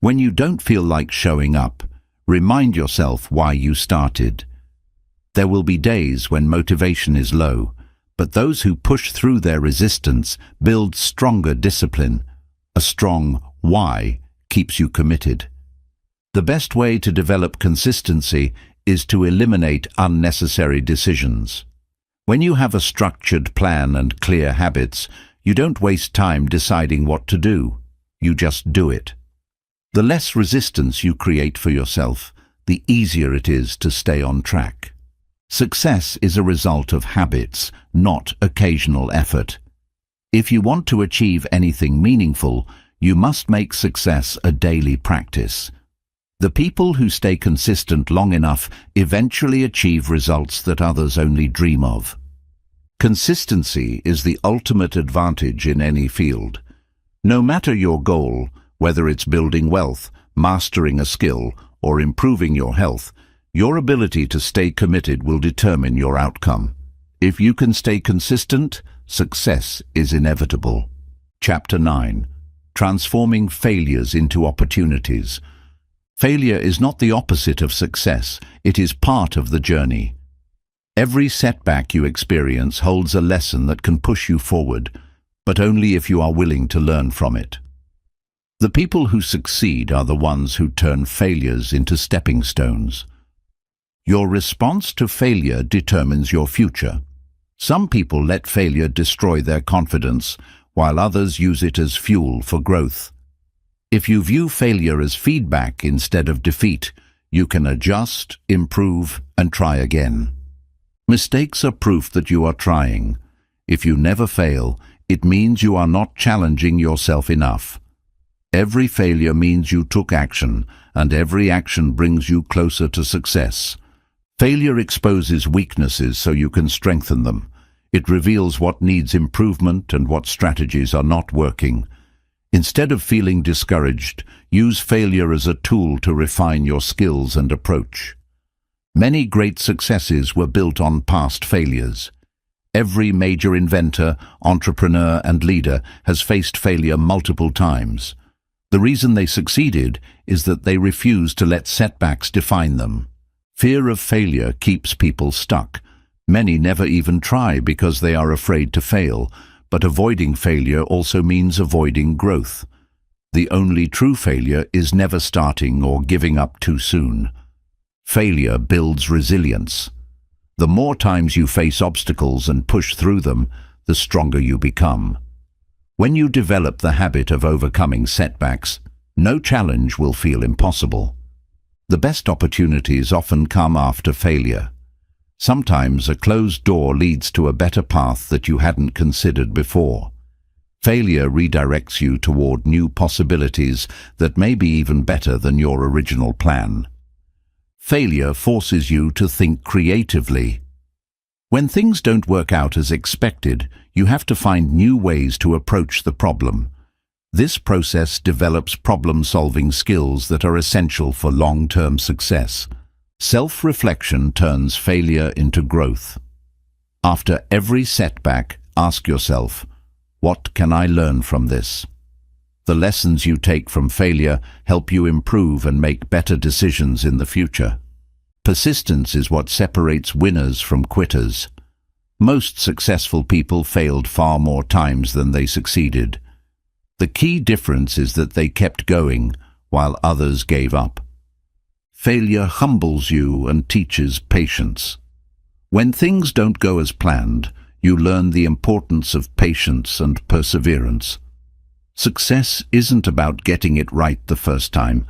When you don't feel like showing up, remind yourself why you started. There will be days when motivation is low, but those who push through their resistance build stronger discipline. A strong why keeps you committed. The best way to develop consistency is to eliminate unnecessary decisions. When you have a structured plan and clear habits, you don't waste time deciding what to do. You just do it. The less resistance you create for yourself, the easier it is to stay on track. Success is a result of habits, not occasional effort. If you want to achieve anything meaningful, you must make success a daily practice. The people who stay consistent long enough eventually achieve results that others only dream of. Consistency is the ultimate advantage in any field. No matter your goal, whether it's building wealth, mastering a skill, or improving your health, your ability to stay committed will determine your outcome. If you can stay consistent, success is inevitable. Chapter 9. Transforming failures into opportunities. Failure is not the opposite of success, it is part of the journey. Every setback you experience holds a lesson that can push you forward, but only if you are willing to learn from it. The people who succeed are the ones who turn failures into stepping stones. Your response to failure determines your future. Some people let failure destroy their confidence, while others use it as fuel for growth. If you view failure as feedback instead of defeat, you can adjust, improve, and try again. Mistakes are proof that you are trying. If you never fail, it means you are not challenging yourself enough. Every failure means you took action, and every action brings you closer to success. Failure exposes weaknesses so you can strengthen them. It reveals what needs improvement and what strategies are not working. Instead of feeling discouraged, use failure as a tool to refine your skills and approach. Many great successes were built on past failures. Every major inventor, entrepreneur, and leader has faced failure multiple times. The reason they succeeded is that they refused to let setbacks define them. Fear of failure keeps people stuck. Many never even try because they are afraid to fail, but avoiding failure also means avoiding growth. The only true failure is never starting or giving up too soon. Failure builds resilience. The more times you face obstacles and push through them, the stronger you become. When you develop the habit of overcoming setbacks, no challenge will feel impossible. The best opportunities often come after failure. Sometimes a closed door leads to a better path that you hadn't considered before. Failure redirects you toward new possibilities that may be even better than your original plan. Failure forces you to think creatively. When things don't work out as expected, you have to find new ways to approach the problem. This process develops problem-solving skills that are essential for long-term success. Self-reflection turns failure into growth. After every setback, ask yourself, what can I learn from this? The lessons you take from failure help you improve and make better decisions in the future. Persistence is what separates winners from quitters. Most successful people failed far more times than they succeeded. The key difference is that they kept going while others gave up. Failure humbles you and teaches patience. When things don't go as planned, you learn the importance of patience and perseverance. Success isn't about getting it right the first time.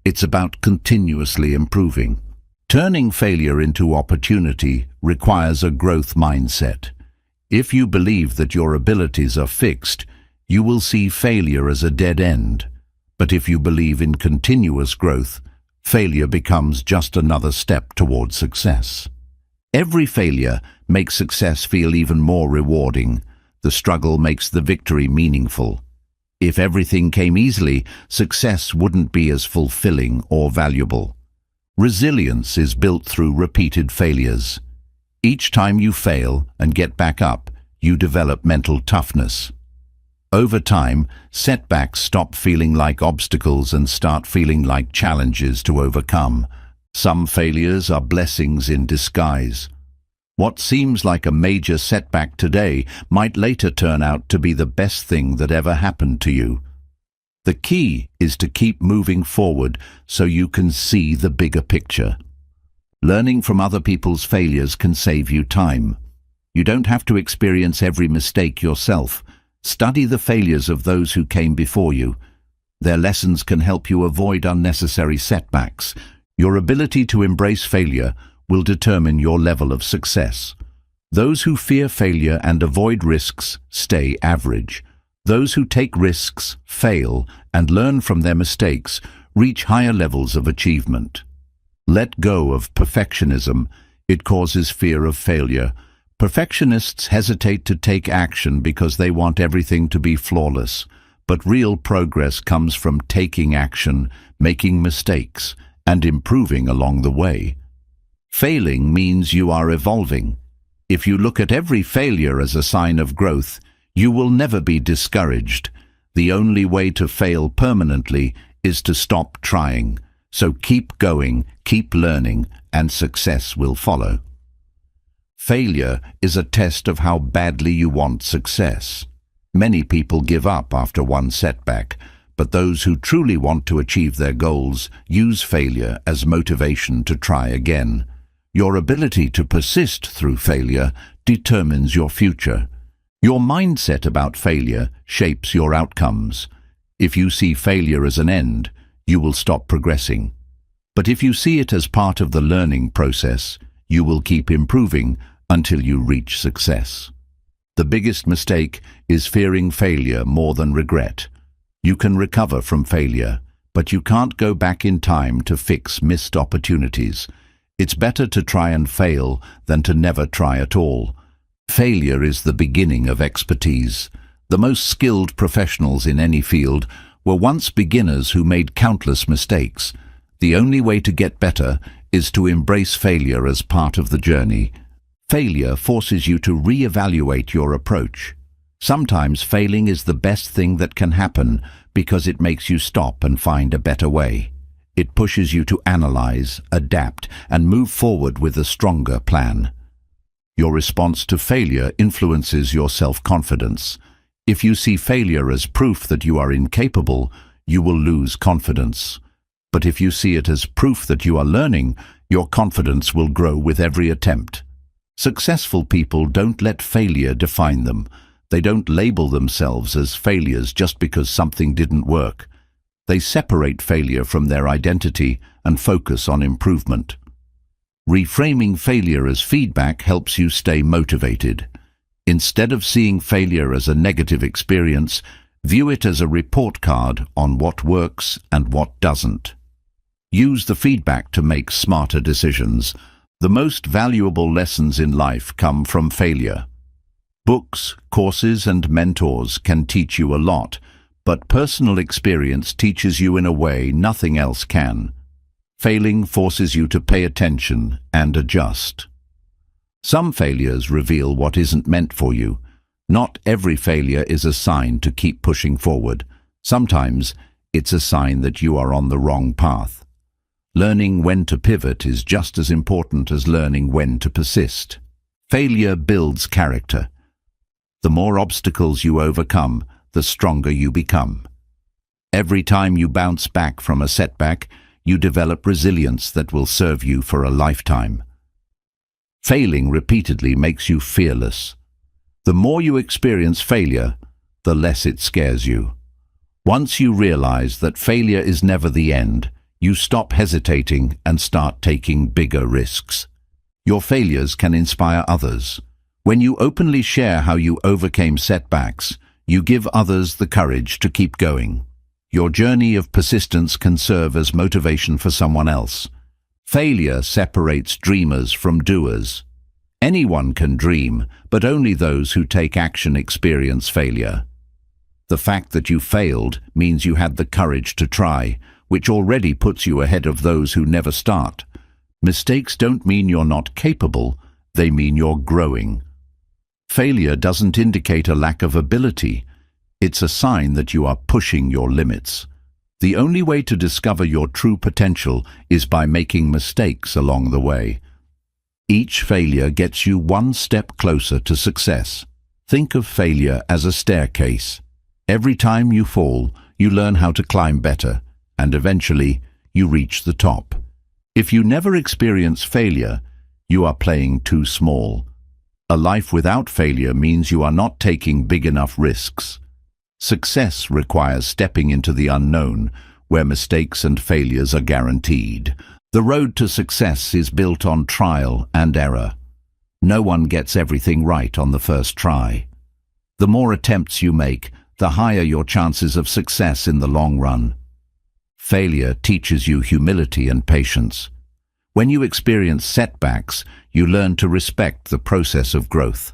It's about continuously improving. Turning failure into opportunity requires a growth mindset. If you believe that your abilities are fixed, you will see failure as a dead end. But if you believe in continuous growth, failure becomes just another step toward success. Every failure makes success feel even more rewarding. The struggle makes the victory meaningful. If everything came easily, success wouldn't be as fulfilling or valuable. Resilience is built through repeated failures. Each time you fail and get back up, you develop mental toughness. Over time, setbacks stop feeling like obstacles and start feeling like challenges to overcome. Some failures are blessings in disguise. What seems like a major setback today might later turn out to be the best thing that ever happened to you. The key is to keep moving forward so you can see the bigger picture. Learning from other people's failures can save you time. You don't have to experience every mistake yourself. Study the failures of those who came before you. Their lessons can help you avoid unnecessary setbacks. Your ability to embrace failure will determine your level of success. Those who fear failure and avoid risks stay average. Those who take risks, fail, and learn from their mistakes reach higher levels of achievement. Let go of perfectionism. It causes fear of failure. Perfectionists hesitate to take action because they want everything to be flawless. But real progress comes from taking action, making mistakes, and improving along the way. Failing means you are evolving. If you look at every failure as a sign of growth, you will never be discouraged. The only way to fail permanently is to stop trying. So keep going, keep learning, and success will follow. Failure is a test of how badly you want success. Many people give up after one setback, but those who truly want to achieve their goals use failure as motivation to try again. Your ability to persist through failure determines your future. Your mindset about failure shapes your outcomes. If you see failure as an end, you will stop progressing. But if you see it as part of the learning process, you will keep improving until you reach success. The biggest mistake is fearing failure more than regret. You can recover from failure, but you can't go back in time to fix missed opportunities. It's better to try and fail than to never try at all. Failure is the beginning of expertise. The most skilled professionals in any field were once beginners who made countless mistakes. The only way to get better is to embrace failure as part of the journey. Failure forces you to re-evaluate your approach. Sometimes failing is the best thing that can happen because it makes you stop and find a better way. It pushes you to analyze, adapt, and move forward with a stronger plan. Your response to failure influences your self-confidence. If you see failure as proof that you are incapable, you will lose confidence. But if you see it as proof that you are learning, your confidence will grow with every attempt. Successful people don't let failure define them. They don't label themselves as failures just because something didn't work. They separate failure from their identity and focus on improvement. Reframing failure as feedback helps you stay motivated. Instead of seeing failure as a negative experience, view it as a report card on what works and what doesn't. Use the feedback to make smarter decisions. The most valuable lessons in life come from failure. Books, courses, and mentors can teach you a lot, but personal experience teaches you in a way nothing else can. Failing forces you to pay attention and adjust. Some failures reveal what isn't meant for you. Not every failure is a sign to keep pushing forward. Sometimes it's a sign that you are on the wrong path. Learning when to pivot is just as important as learning when to persist. Failure builds character. The more obstacles you overcome, the stronger you become. Every time you bounce back from a setback, you develop resilience that will serve you for a lifetime. Failing repeatedly makes you fearless. The more you experience failure, the less it scares you. Once you realize that failure is never the end, you stop hesitating and start taking bigger risks. Your failures can inspire others. When you openly share how you overcame setbacks, you give others the courage to keep going. Your journey of persistence can serve as motivation for someone else. Failure separates dreamers from doers. Anyone can dream, but only those who take action experience failure. The fact that you failed means you had the courage to try, which already puts you ahead of those who never start. Mistakes don't mean you're not capable, they mean you're growing. Failure doesn't indicate a lack of ability. It's a sign that you are pushing your limits. The only way to discover your true potential is by making mistakes along the way. Each failure gets you one step closer to success. Think of failure as a staircase. Every time you fall, you learn how to climb better, and eventually you reach the top. If you never experience failure, you are playing too small. A life without failure means you are not taking big enough risks. Success requires stepping into the unknown, where mistakes and failures are guaranteed. The road to success is built on trial and error. No one gets everything right on the first try. The more attempts you make, the higher your chances of success in the long run. Failure teaches you humility and patience. When you experience setbacks, you learn to respect the process of growth.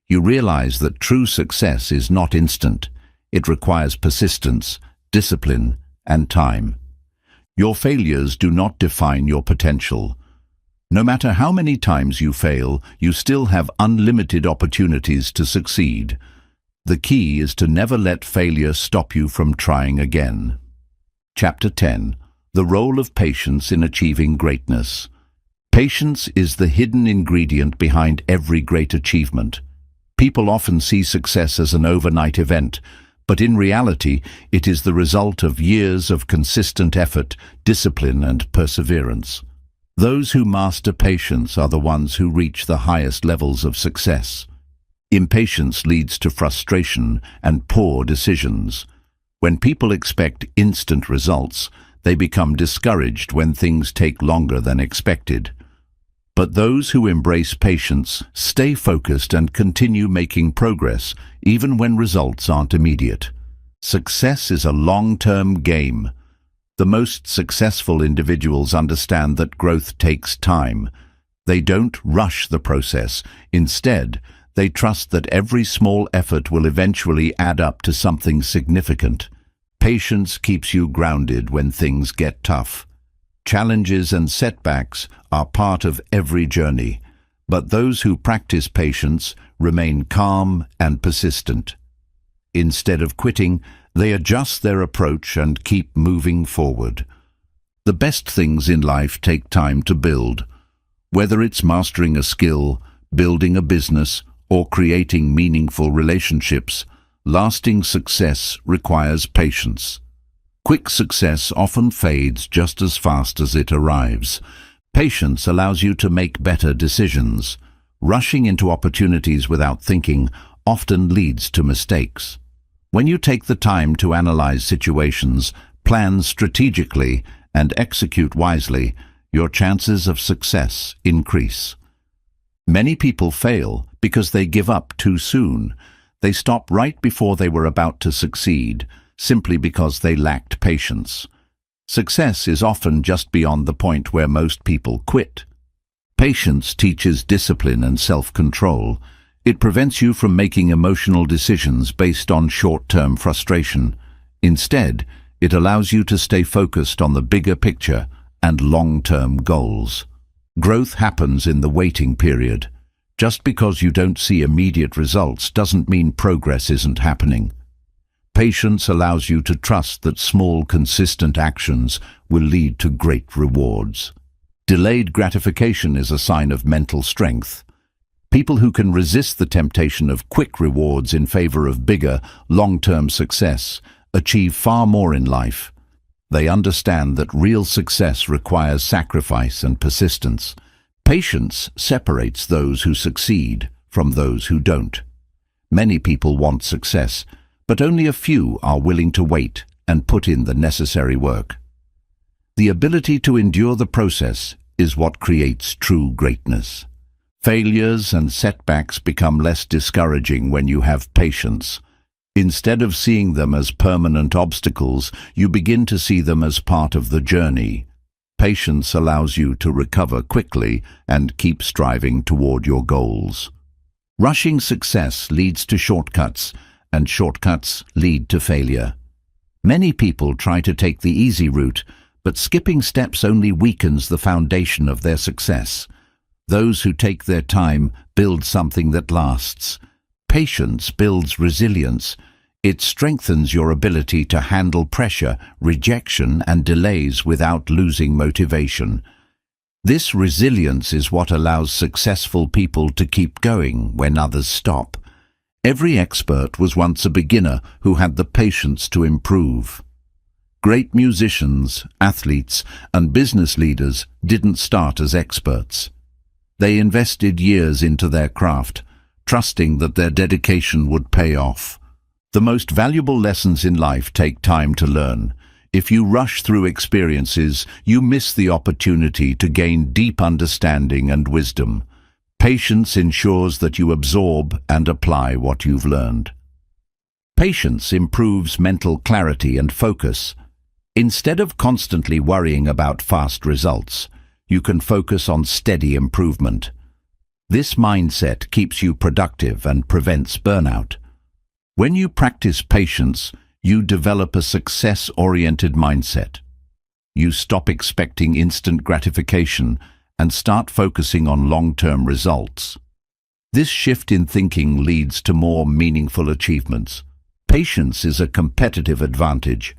You realize that true success is not instant. It requires persistence, discipline, and time. Your failures do not define your potential. No matter how many times you fail, you still have unlimited opportunities to succeed. The key is to never let failure stop you from trying again. Chapter 10. The role of patience in achieving greatness. Patience is the hidden ingredient behind every great achievement. People often see success as an overnight event, but in reality, it is the result of years of consistent effort, discipline, and perseverance. Those who master patience are the ones who reach the highest levels of success. Impatience leads to frustration and poor decisions. When people expect instant results, they become discouraged when things take longer than expected. But those who embrace patience stay focused and continue making progress, even when results aren't immediate. Success is a long-term game. The most successful individuals understand that growth takes time. They don't rush the process. Instead, they trust that every small effort will eventually add up to something significant. Patience keeps you grounded when things get tough. Challenges and setbacks are part of every journey, but those who practice patience remain calm and persistent. Instead of quitting, they adjust their approach and keep moving forward. The best things in life take time to build. Whether it's mastering a skill, building a business, or creating meaningful relationships, lasting success requires patience. Quick success often fades just as fast as it arrives. Patience allows you to make better decisions. Rushing into opportunities without thinking often leads to mistakes. When you take the time to analyze situations, plan strategically, and execute wisely, your chances of success increase. Many people fail because they give up too soon. They stop right before they were about to succeed, simply because they lacked patience. Success is often just beyond the point where most people quit. Patience teaches discipline and self-control. It prevents you from making emotional decisions based on short-term frustration. Instead, it allows you to stay focused on the bigger picture and long-term goals. Growth happens in the waiting period. Just because you don't see immediate results doesn't mean progress isn't happening. Patience allows you to trust that small, consistent actions will lead to great rewards. Delayed gratification is a sign of mental strength. People who can resist the temptation of quick rewards in favor of bigger, long-term success achieve far more in life. They understand that real success requires sacrifice and persistence. Patience separates those who succeed from those who don't. Many people want success, but only a few are willing to wait and put in the necessary work. The ability to endure the process is what creates true greatness. Failures and setbacks become less discouraging when you have patience. Instead of seeing them as permanent obstacles, you begin to see them as part of the journey. Patience allows you to recover quickly and keep striving toward your goals. Rushing success leads to shortcuts, and shortcuts lead to failure. Many people try to take the easy route, but skipping steps only weakens the foundation of their success. Those who take their time build something that lasts. Patience builds resilience. It strengthens your ability to handle pressure, rejection, and delays without losing motivation. This resilience is what allows successful people to keep going when others stop. Every expert was once a beginner who had the patience to improve. Great musicians, athletes, and business leaders didn't start as experts. They invested years into their craft, trusting that their dedication would pay off. The most valuable lessons in life take time to learn. If you rush through experiences, you miss the opportunity to gain deep understanding and wisdom. Patience ensures that you absorb and apply what you've learned. Patience improves mental clarity and focus. Instead of constantly worrying about fast results, you can focus on steady improvement. This mindset keeps you productive and prevents burnout. When you practice patience, you develop a success-oriented mindset. You stop expecting instant gratification and start focusing on long-term results. This shift in thinking leads to more meaningful achievements. Patience is a competitive advantage.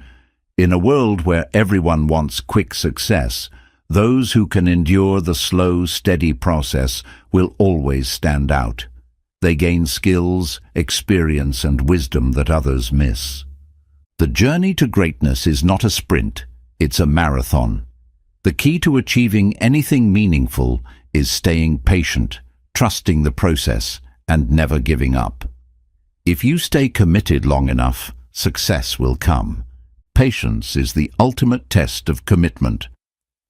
In a world where everyone wants quick success, those who can endure the slow, steady process will always stand out. They gain skills, experience, and wisdom that others miss. The journey to greatness is not a sprint, it's a marathon. The key to achieving anything meaningful is staying patient, trusting the process, and never giving up. If you stay committed long enough, success will come. Patience is the ultimate test of commitment.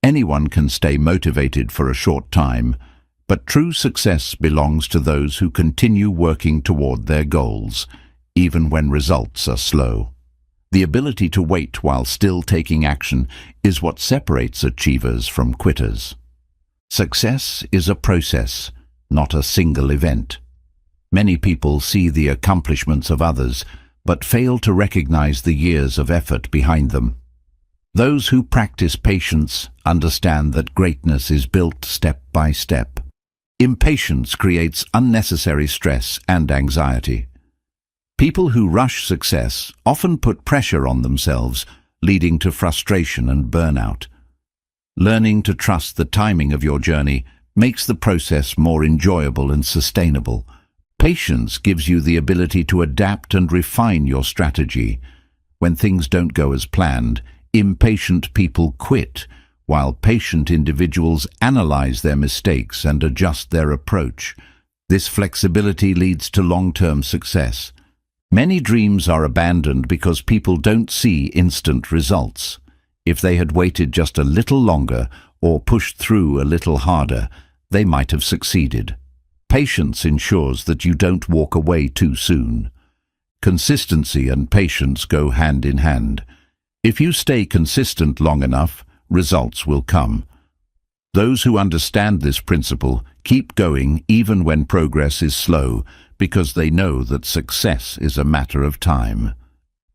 Anyone can stay motivated for a short time, but true success belongs to those who continue working toward their goals, even when results are slow. The ability to wait while still taking action is what separates achievers from quitters. Success is a process, not a single event. Many people see the accomplishments of others, but fail to recognize the years of effort behind them. Those who practice patience understand that greatness is built step by step. Impatience creates unnecessary stress and anxiety. People who rush success often put pressure on themselves, leading to frustration and burnout. Learning to trust the timing of your journey makes the process more enjoyable and sustainable. Patience gives you the ability to adapt and refine your strategy. When things don't go as planned, impatient people quit, while patient individuals analyze their mistakes and adjust their approach. This flexibility leads to long-term success. Many dreams are abandoned because people don't see instant results. If they had waited just a little longer or pushed through a little harder, they might have succeeded. Patience ensures that you don't walk away too soon. Consistency and patience go hand in hand. If you stay consistent long enough, results will come. Those who understand this principle keep going even when progress is slow, because they know that success is a matter of time.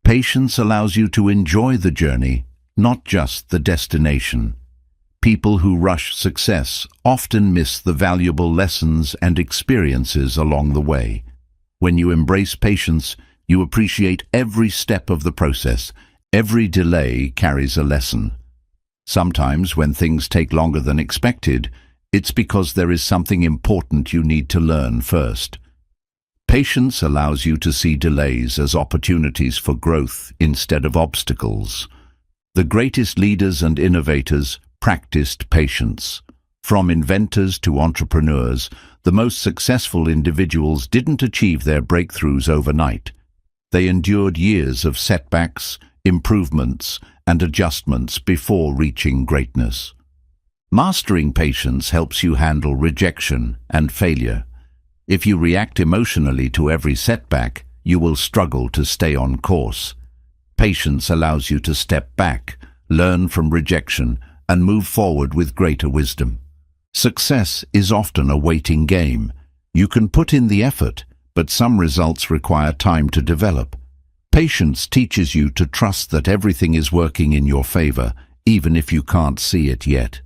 Patience allows you to enjoy the journey, not just the destination. People who rush success often miss the valuable lessons and experiences along the way. When you embrace patience, you appreciate every step of the process. Every delay carries a lesson. Sometimes, when things take longer than expected, it's because there is something important you need to learn first. Patience allows you to see delays as opportunities for growth instead of obstacles. The greatest leaders and innovators practiced patience. From inventors to entrepreneurs, the most successful individuals didn't achieve their breakthroughs overnight. They endured years of setbacks, improvements, and adjustments before reaching greatness. Mastering patience helps you handle rejection and failure. If you react emotionally to every setback, you will struggle to stay on course. Patience allows you to step back, learn from rejection, and move forward with greater wisdom. Success is often a waiting game. You can put in the effort, but some results require time to develop. Patience teaches you to trust that everything is working in your favor, even if you can't see it yet.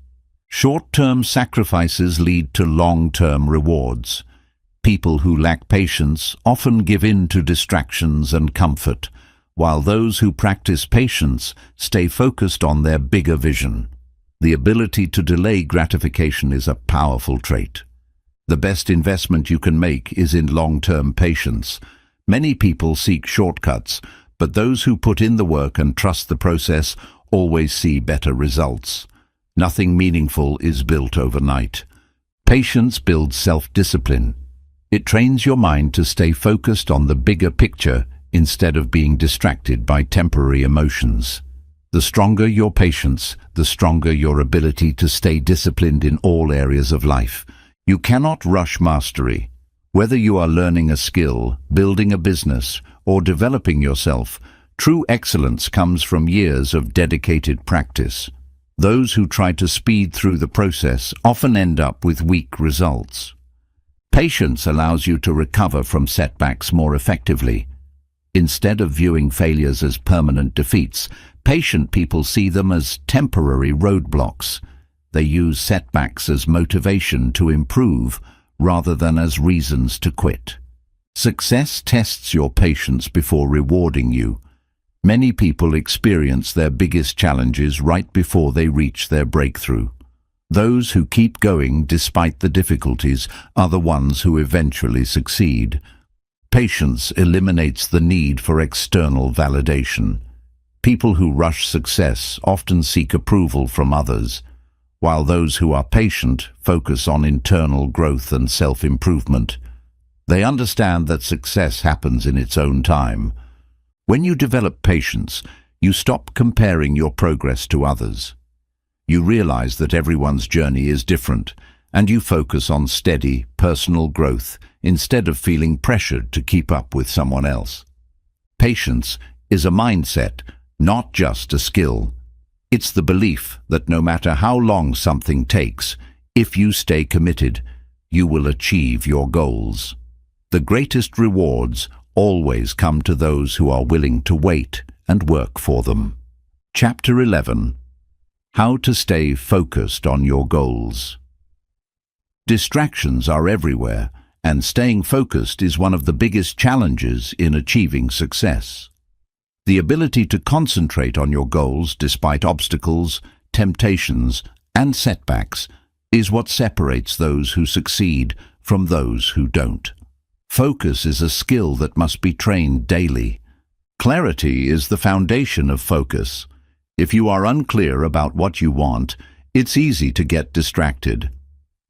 Short-term sacrifices lead to long-term rewards. People who lack patience often give in to distractions and comfort, while those who practice patience stay focused on their bigger vision. The ability to delay gratification is a powerful trait. The best investment you can make is in long-term patience. Many people seek shortcuts, but those who put in the work and trust the process always see better results. Nothing meaningful is built overnight. Patience builds self-discipline. It trains your mind to stay focused on the bigger picture instead of being distracted by temporary emotions. The stronger your patience, the stronger your ability to stay disciplined in all areas of life. You cannot rush mastery. Whether you are learning a skill, building a business, or developing yourself, True excellence comes from years of dedicated practice. Those who try to speed through the process often end up with weak results. Patience allows you to recover from setbacks more effectively. Instead of viewing failures as permanent defeats, patient people see them as temporary roadblocks. They use setbacks as motivation to improve rather than as reasons to quit. Success tests your patience before rewarding you. Many people experience their biggest challenges right before they reach their breakthrough. Those who keep going despite the difficulties are the ones who eventually succeed. Patience eliminates the need for external validation. People who rush success often seek approval from others, while those who are patient focus on internal growth and self-improvement. They understand that success happens in its own time. When you develop patience, you stop comparing your progress to others. You realize that everyone's journey is different, and you focus on steady, personal growth instead of feeling pressured to keep up with someone else. Patience is a mindset, not just a skill. It's the belief that no matter how long something takes, if you stay committed, you will achieve your goals. The greatest rewards always come to those who are willing to wait and work for them. Chapter 11. How to stay focused on your goals. Distractions are everywhere, and staying focused is one of the biggest challenges in achieving success. The ability to concentrate on your goals despite obstacles, temptations, and setbacks is what separates those who succeed from those who don't. Focus is a skill that must be trained daily. Clarity is the foundation of focus. If you are unclear about what you want, it's easy to get distracted.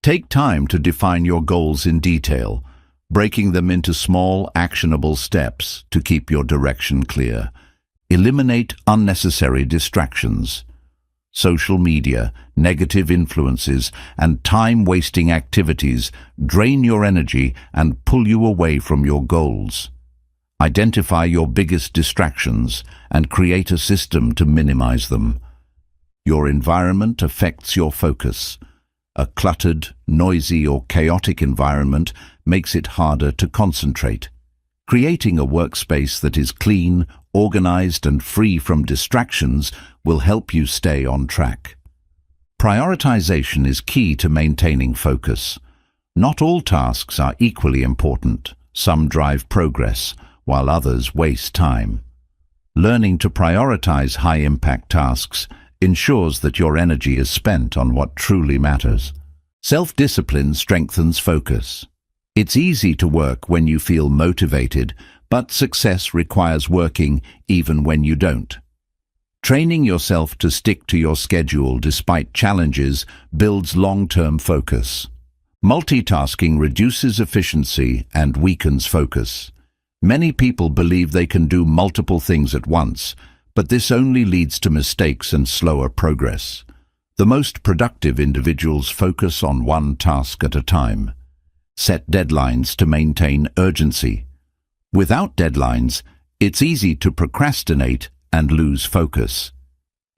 Take time to define your goals in detail, breaking them into small, actionable steps to keep your direction clear. Eliminate unnecessary distractions. Social media, negative influences, and time-wasting activities drain your energy and pull you away from your goals. Identify your biggest distractions and create a system to minimize them. Your environment affects your focus. A cluttered, noisy, or chaotic environment makes it harder to concentrate. Creating a workspace that is clean, organized, and free from distractions will help you stay on track. Prioritization is key to maintaining focus. Not all tasks are equally important. Some drive progress, while others waste time. Learning to prioritize high-impact tasks ensures that your energy is spent on what truly matters. Self-discipline strengthens focus. It's easy to work when you feel motivated, but success requires working even when you don't. Training yourself to stick to your schedule despite challenges builds long-term focus. Multitasking reduces efficiency and weakens focus. Many people believe they can do multiple things at once, but this only leads to mistakes and slower progress. The most productive individuals focus on one task at a time. Set deadlines to maintain urgency. Without deadlines, it's easy to procrastinate and lose focus.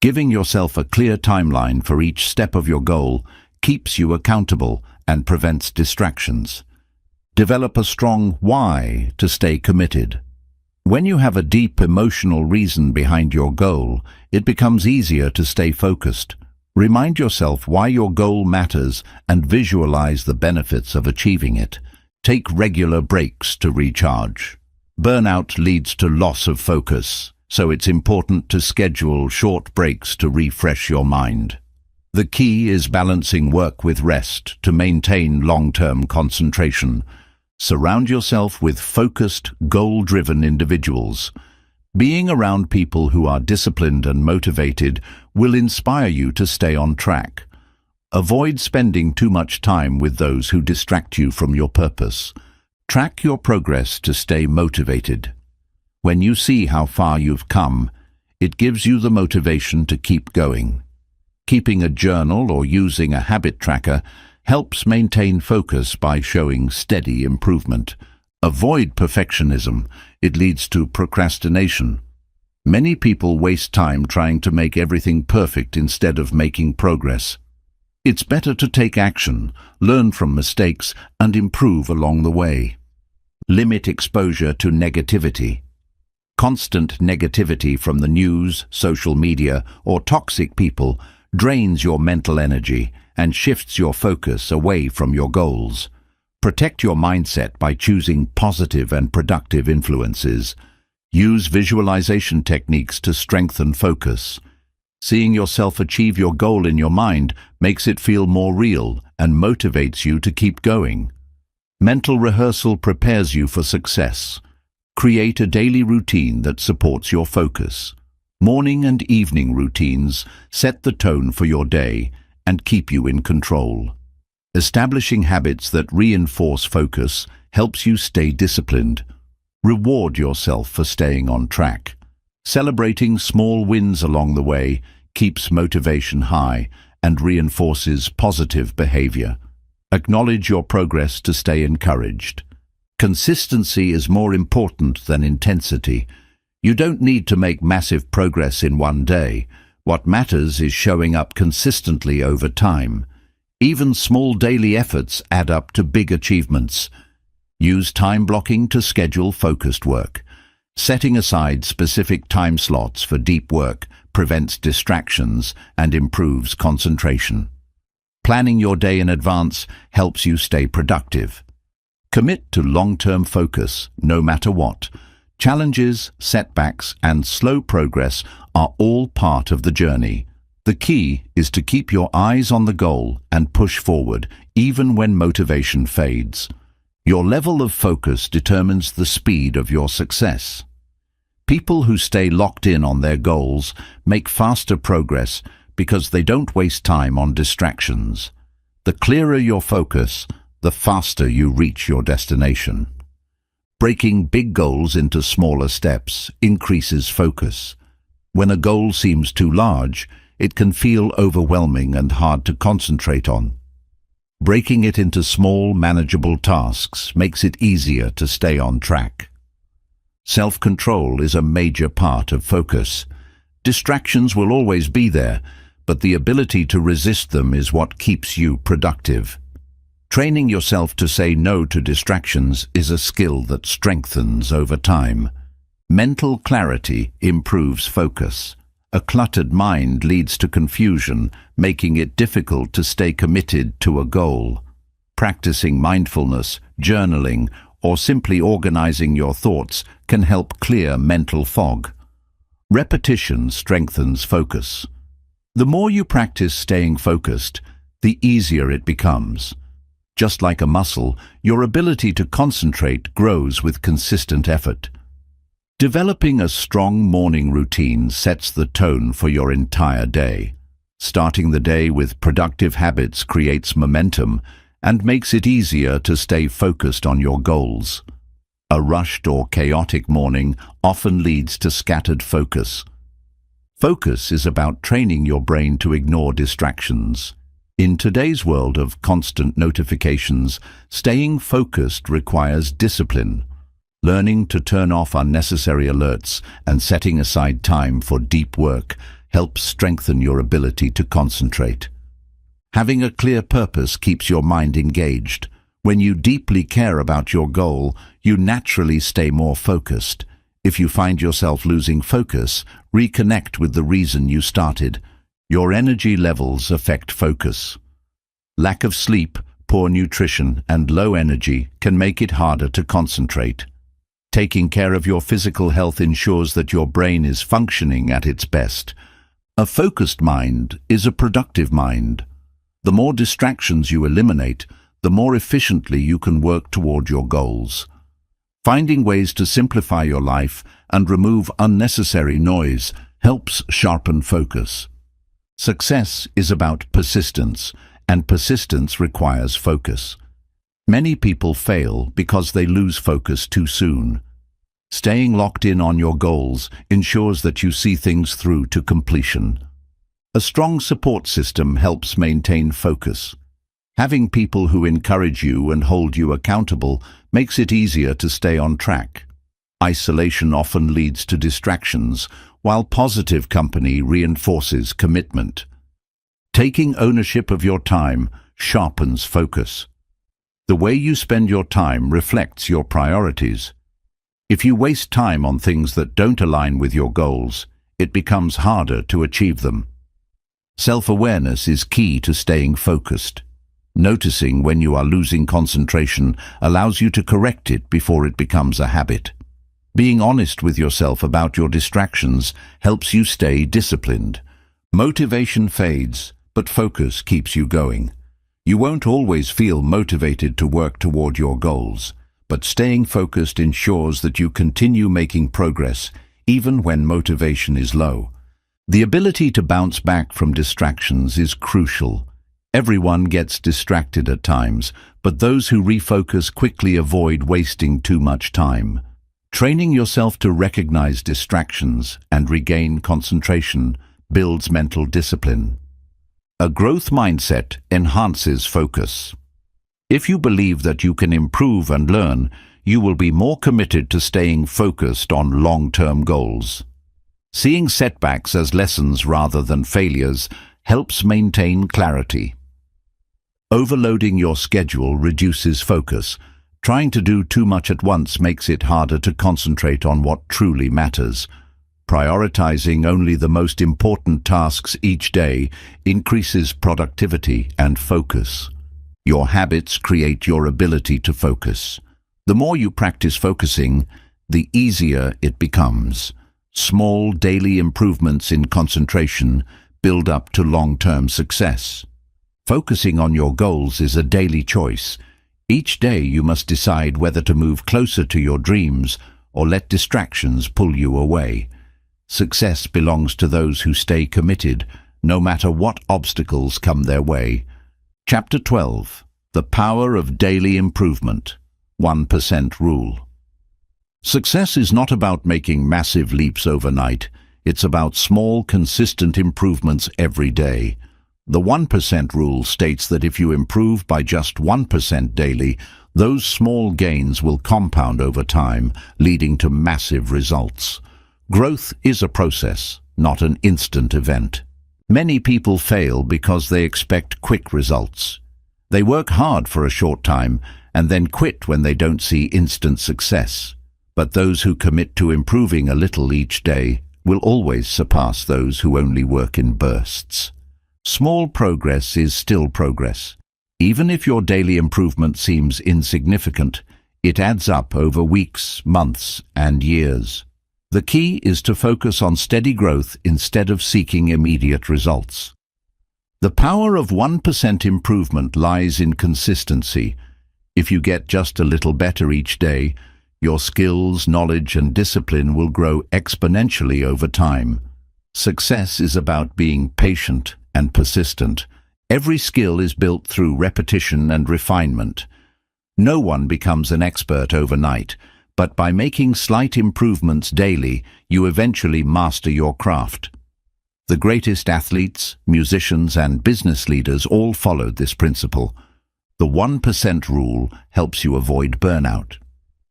Giving yourself a clear timeline for each step of your goal keeps you accountable and prevents distractions. Develop a strong why to stay committed. When you have a deep emotional reason behind your goal, it becomes easier to stay focused. Remind yourself why your goal matters and visualize the benefits of achieving it. Take regular breaks to recharge. Burnout leads to loss of focus, so it's important to schedule short breaks to refresh your mind. The key is balancing work with rest to maintain long-term concentration. Surround yourself with focused, goal-driven individuals. Being around people who are disciplined and motivated will inspire you to stay on track. Avoid spending too much time with those who distract you from your purpose. Track your progress to stay motivated. When you see how far you've come, it gives you the motivation to keep going. Keeping a journal or using a habit tracker helps maintain focus by showing steady improvement. Avoid perfectionism. It leads to procrastination. Many people waste time trying to make everything perfect instead of making progress. It's better to take action, learn from mistakes, and improve along the way. Limit exposure to negativity. Constant negativity from the news, social media, or toxic people drains your mental energy and shifts your focus away from your goals. Protect your mindset by choosing positive and productive influences. Use visualization techniques to strengthen focus. Seeing yourself achieve your goal in your mind makes it feel more real and motivates you to keep going. Mental rehearsal prepares you for success. Create a daily routine that supports your focus. Morning and evening routines set the tone for your day and keep you in control. Establishing habits that reinforce focus helps you stay disciplined. Reward yourself for staying on track. Celebrating small wins along the way keeps motivation high and reinforces positive behavior. Acknowledge your progress to stay encouraged. Consistency is more important than intensity. You don't need to make massive progress in one day. What matters is showing up consistently over time. Even small daily efforts add up to big achievements. Use time blocking to schedule focused work. Setting aside specific time slots for deep work prevents distractions and improves concentration. Planning your day in advance helps you stay productive. Commit to long-term focus, no matter what. Challenges, setbacks, and slow progress are all part of the journey. The key is to keep your eyes on the goal and push forward, even when motivation fades. Your level of focus determines the speed of your success. People who stay locked in on their goals make faster progress because they don't waste time on distractions. The clearer your focus, the faster you reach your destination. Breaking big goals into smaller steps increases focus. When a goal seems too large, it can feel overwhelming and hard to concentrate on. Breaking it into small, manageable tasks makes it easier to stay on track. Self-control is a major part of focus. Distractions will always be there, but the ability to resist them is what keeps you productive. Training yourself to say no to distractions is a skill that strengthens over time. Mental clarity improves focus. A cluttered mind leads to confusion, making it difficult to stay committed to a goal. Practicing mindfulness, journaling, or simply organizing your thoughts can help clear mental fog. Repetition strengthens focus. The more you practice staying focused, the easier it becomes. Just like a muscle, your ability to concentrate grows with consistent effort. Developing a strong morning routine sets the tone for your entire day. Starting the day with productive habits creates momentum and makes it easier to stay focused on your goals. A rushed or chaotic morning often leads to scattered focus. Focus is about training your brain to ignore distractions. In today's world of constant notifications, staying focused requires discipline. Learning to turn off unnecessary alerts and setting aside time for deep work helps strengthen your ability to concentrate. Having a clear purpose keeps your mind engaged. When you deeply care about your goal, you naturally stay more focused. If you find yourself losing focus, reconnect with the reason you started. Your energy levels affect focus. Lack of sleep, poor nutrition, and low energy can make it harder to concentrate. Taking care of your physical health ensures that your brain is functioning at its best. A focused mind is a productive mind. The more distractions you eliminate, the more efficiently you can work toward your goals. Finding ways to simplify your life and remove unnecessary noise helps sharpen focus. Success is about persistence, and persistence requires focus. Many people fail because they lose focus too soon. Staying locked in on your goals ensures that you see things through to completion. A strong support system helps maintain focus. Having people who encourage you and hold you accountable makes it easier to stay on track. Isolation often leads to distractions, while positive company reinforces commitment. Taking ownership of your time sharpens focus. The way you spend your time reflects your priorities. If you waste time on things that don't align with your goals, it becomes harder to achieve them. Self-awareness is key to staying focused. Noticing when you are losing concentration allows you to correct it before it becomes a habit. Being honest with yourself about your distractions helps you stay disciplined. Motivation fades, but focus keeps you going. You won't always feel motivated to work toward your goals, but staying focused ensures that you continue making progress even when motivation is low. The ability to bounce back from distractions is crucial. Everyone gets distracted at times, but those who refocus quickly avoid wasting too much time. Training yourself to recognize distractions and regain concentration builds mental discipline. A growth mindset enhances focus. If you believe that you can improve and learn, you will be more committed to staying focused on long-term goals. Seeing setbacks as lessons rather than failures helps maintain clarity. Overloading your schedule reduces focus. Trying to do too much at once makes it harder to concentrate on what truly matters. Prioritizing only the most important tasks each day increases productivity and focus. Your habits create your ability to focus. The more you practice focusing, the easier it becomes. Small daily improvements in concentration build up to long-term success. Focusing on your goals is a daily choice. Each day you must decide whether to move closer to your dreams or let distractions pull you away. Success belongs to those who stay committed, no matter what obstacles come their way. Chapter 12. The Power of Daily Improvement. 1% Rule. Success is not about making massive leaps overnight. It's about small, consistent improvements every day. The 1% rule states that if you improve by just 1% daily, those small gains will compound over time, leading to massive results. Growth is a process, not an instant event. Many people fail because they expect quick results. They work hard for a short time and then quit when they don't see instant success. But those who commit to improving a little each day will always surpass those who only work in bursts. Small progress is still progress. Even if your daily improvement seems insignificant, it adds up over weeks, months, and years. The key is to focus on steady growth instead of seeking immediate results. The power of 1% improvement lies in consistency. If you get just a little better each day, your skills, knowledge, and discipline will grow exponentially over time. Success is about being patient and persistent. Every skill is built through repetition and refinement. No one becomes an expert overnight, but by making slight improvements daily, you eventually master your craft. The greatest athletes, musicians, and business leaders all followed this principle. The 1% rule helps you avoid burnout.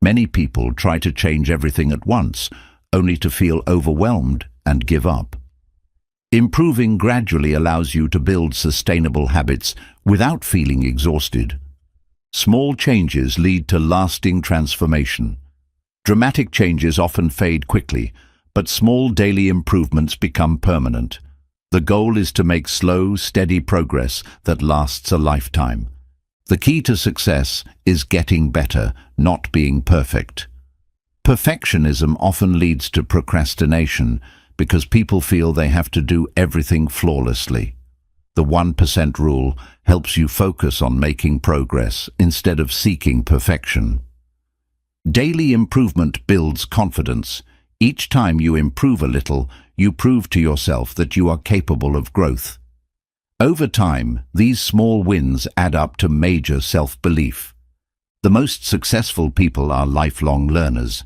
Many people try to change everything at once, only to feel overwhelmed and give up. Improving gradually allows you to build sustainable habits without feeling exhausted. Small changes lead to lasting transformation. Dramatic changes often fade quickly, but small daily improvements become permanent. The goal is to make slow, steady progress that lasts a lifetime. The key to success is getting better, not being perfect. Perfectionism often leads to procrastination because people feel they have to do everything flawlessly. The 1% rule helps you focus on making progress instead of seeking perfection. Daily improvement builds confidence. Each time you improve a little, you prove to yourself that you are capable of growth. Over time, these small wins add up to major self-belief. The most successful people are lifelong learners.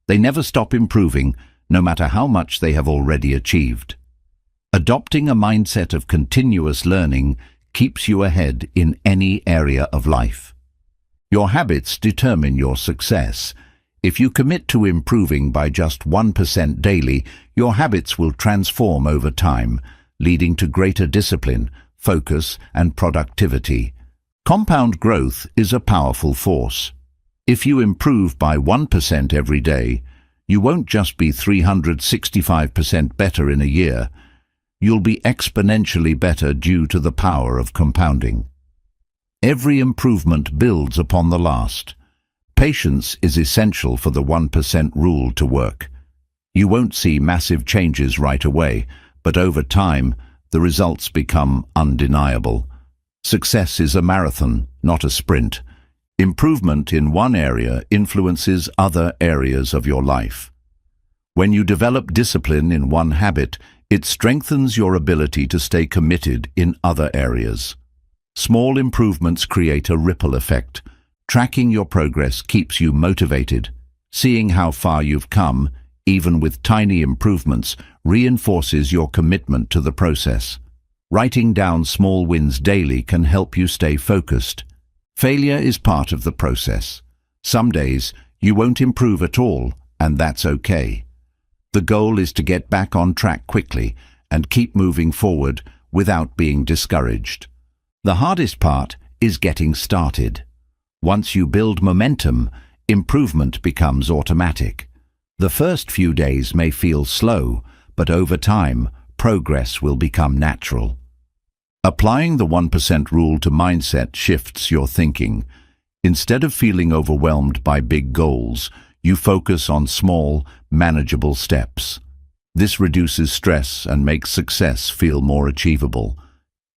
They never stop improving, no matter how much they have already achieved. Adopting a mindset of continuous learning keeps you ahead in any area of life. Your habits determine your success. If you commit to improving by just 1% daily, your habits will transform over time, leading to greater discipline, focus, and productivity. Compound growth is a powerful force. If you improve by 1% every day, you won't just be 365% better in a year. You'll be exponentially better due to the power of compounding. Every improvement builds upon the last. Patience is essential for the 1% rule to work. You won't see massive changes right away, but over time, the results become undeniable. Success is a marathon, not a sprint. Improvement in one area influences other areas of your life. When you develop discipline in one habit, it strengthens your ability to stay committed in other areas. Small improvements create a ripple effect. Tracking your progress keeps you motivated. Seeing how far you've come, even with tiny improvements, reinforces your commitment to the process. Writing down small wins daily can help you stay focused. Failure is part of the process. Some days, you won't improve at all, and that's okay. The goal is to get back on track quickly and keep moving forward without being discouraged. The hardest part is getting started. Once you build momentum, improvement becomes automatic. The first few days may feel slow, but over time, progress will become natural. Applying the 1% rule to mindset shifts your thinking. Instead of feeling overwhelmed by big goals, you focus on small, manageable steps. This reduces stress and makes success feel more achievable.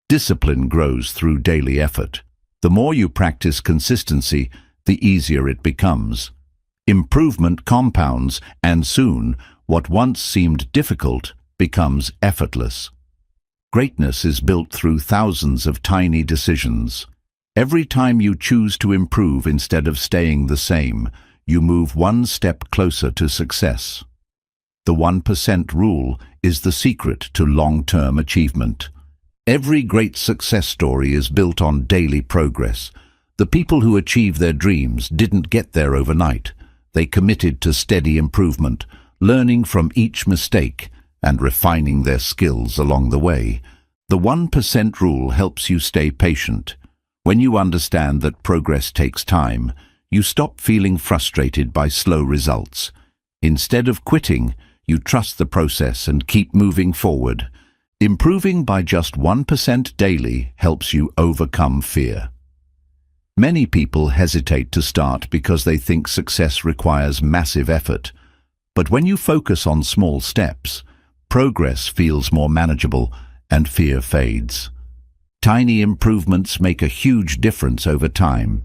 Discipline grows through daily effort. The more you practice consistency, the easier it becomes. Improvement compounds, and soon, what once seemed difficult becomes effortless. Greatness is built through thousands of tiny decisions. Every time you choose to improve instead of staying the same, you move one step closer to success. The 1% rule is the secret to long-term achievement. Every great success story is built on daily progress. The people who achieve their dreams didn't get there overnight. They committed to steady improvement, learning from each mistake and refining their skills along the way. The 1% rule helps you stay patient. When you understand that progress takes time, you stop feeling frustrated by slow results. Instead of quitting, you trust the process and keep moving forward. Improving by just 1% daily helps you overcome fear. Many people hesitate to start because they think success requires massive effort. But when you focus on small steps, progress feels more manageable and fear fades. Tiny improvements make a huge difference over time.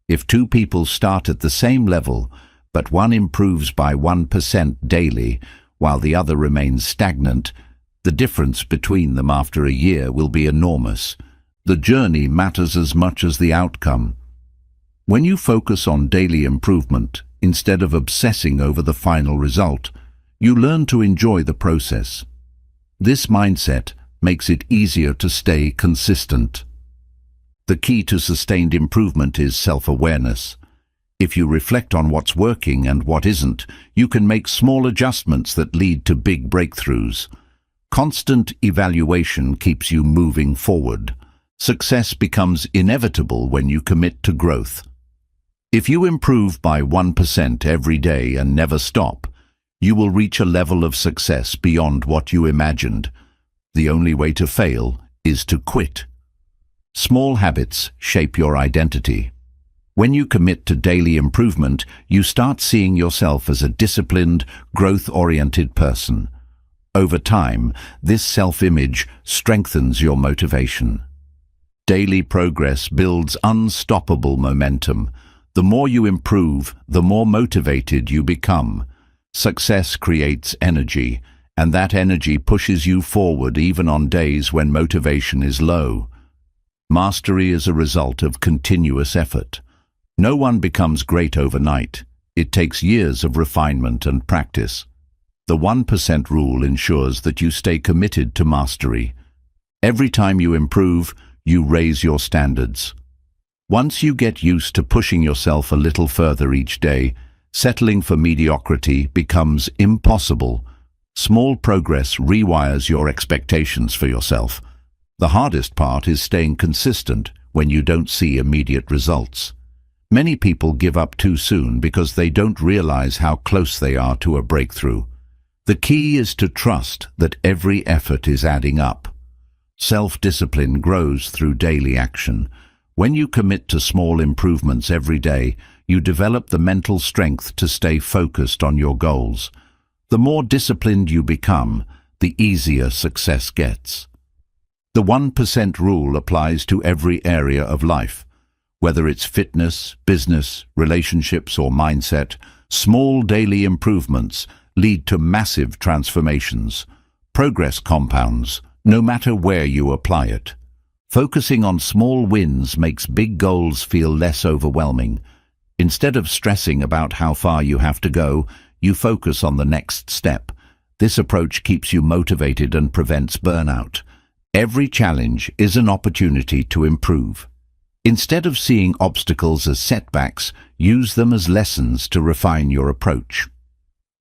If two people start at the same level, but one improves by 1% daily, while the other remains stagnant, the difference between them after a year will be enormous. The journey matters as much as the outcome. When you focus on daily improvement, instead of obsessing over the final result, you learn to enjoy the process. This mindset makes it easier to stay consistent. The key to sustained improvement is self-awareness. If you reflect on what's working and what isn't, you can make small adjustments that lead to big breakthroughs. Constant evaluation keeps you moving forward. Success becomes inevitable when you commit to growth. If you improve by 1% every day and never stop, you will reach a level of success beyond what you imagined. The only way to fail is to quit. Small habits shape your identity. When you commit to daily improvement, you start seeing yourself as a disciplined, growth-oriented person. Over time, this self-image strengthens your motivation. Daily progress builds unstoppable momentum. The more you improve, the more motivated you become. Success creates energy, and that energy pushes you forward even on days when motivation is low. Mastery is a result of continuous effort. No one becomes great overnight. It takes years of refinement and practice. The 1% rule ensures that you stay committed to mastery. Every time you improve, you raise your standards. Once you get used to pushing yourself a little further each day, Settling for mediocrity becomes impossible. Small progress rewires your expectations for yourself. The hardest part is staying consistent when you don't see immediate results. Many people give up too soon because they don't realize how close they are to a breakthrough. The key is to trust that every effort is adding up. Self-discipline grows through daily action. When you commit to small improvements every day, you develop the mental strength to stay focused on your goals. The more disciplined you become, the easier success gets. The 1% rule applies to every area of life. Whether it's fitness, business, relationships, or mindset, small daily improvements lead to massive transformations. Progress compounds, no matter where you apply it. Focusing on small wins makes big goals feel less overwhelming. Instead of stressing about how far you have to go, you focus on the next step. This approach keeps you motivated and prevents burnout. Every challenge is an opportunity to improve. Instead of seeing obstacles as setbacks, use them as lessons to refine your approach.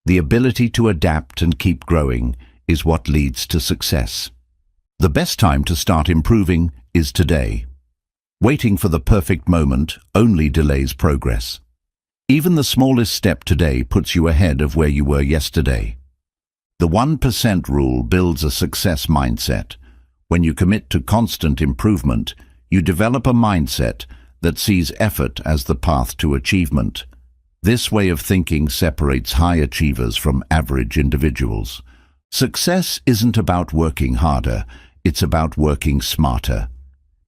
The ability to adapt and keep growing is what leads to success. The best time to start improving is today. Waiting for the perfect moment only delays progress. Even the smallest step today puts you ahead of where you were yesterday. The 1% rule builds a success mindset. When you commit to constant improvement, you develop a mindset that sees effort as the path to achievement. This way of thinking separates high achievers from average individuals. Success isn't about working harder, it's about working smarter.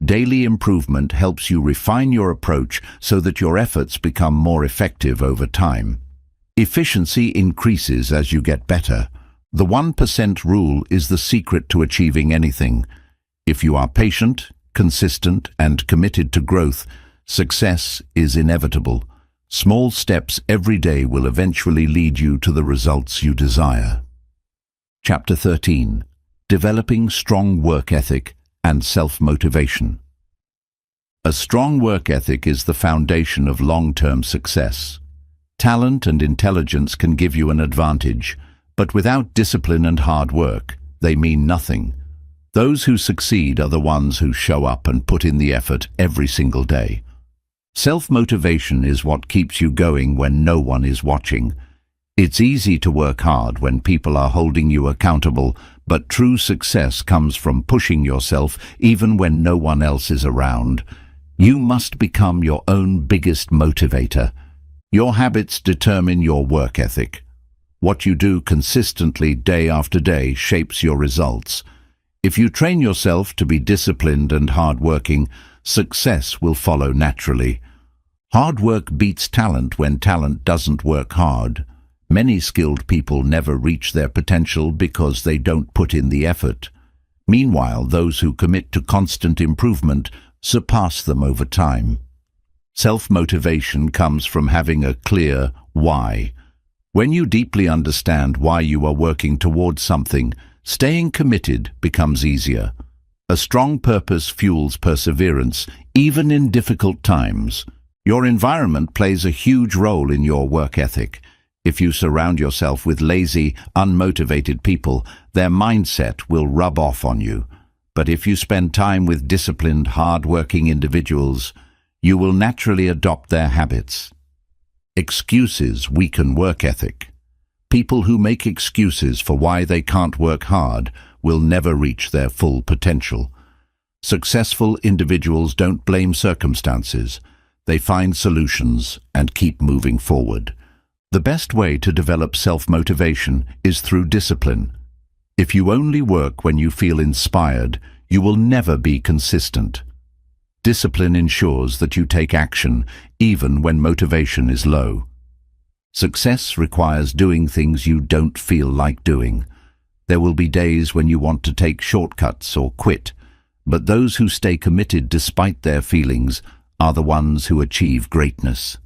Daily improvement helps you refine your approach so that your efforts become more effective over time. Efficiency increases as you get better. The 1% rule is the secret to achieving anything. If you are patient, consistent, and committed to growth, success is inevitable. Small steps every day will eventually lead you to the results you desire. Chapter 13. Developing strong work ethic and self-motivation. A strong work ethic is the foundation of long-term success. Talent and intelligence can give you an advantage, but without discipline and hard work, they mean nothing. Those who succeed are the ones who show up and put in the effort every single day. Self-motivation is what keeps you going when no one is watching. It's easy to work hard when people are holding you accountable, but true success comes from pushing yourself even when no one else is around. You must become your own biggest motivator. Your habits determine your work ethic. What you do consistently day after day shapes your results. If you train yourself to be disciplined and hard-working, success will follow naturally. Hard work beats talent when talent doesn't work hard. Many skilled people never reach their potential because they don't put in the effort. Meanwhile, those who commit to constant improvement surpass them over time. Self-motivation comes from having a clear why. When you deeply understand why you are working towards something, staying committed becomes easier. A strong purpose fuels perseverance, even in difficult times. Your environment plays a huge role in your work ethic. If you surround yourself with lazy, unmotivated people, their mindset will rub off on you. But if you spend time with disciplined, hard-working individuals, you will naturally adopt their habits. Excuses weaken work ethic. People who make excuses for why they can't work hard will never reach their full potential. Successful individuals don't blame circumstances. They find solutions and keep moving forward. The best way to develop self-motivation is through discipline. If you only work when you feel inspired, you will never be consistent. Discipline ensures that you take action even when motivation is low. Success requires doing things you don't feel like doing. There will be days when you want to take shortcuts or quit, but those who stay committed despite their feelings are the ones who achieve greatness.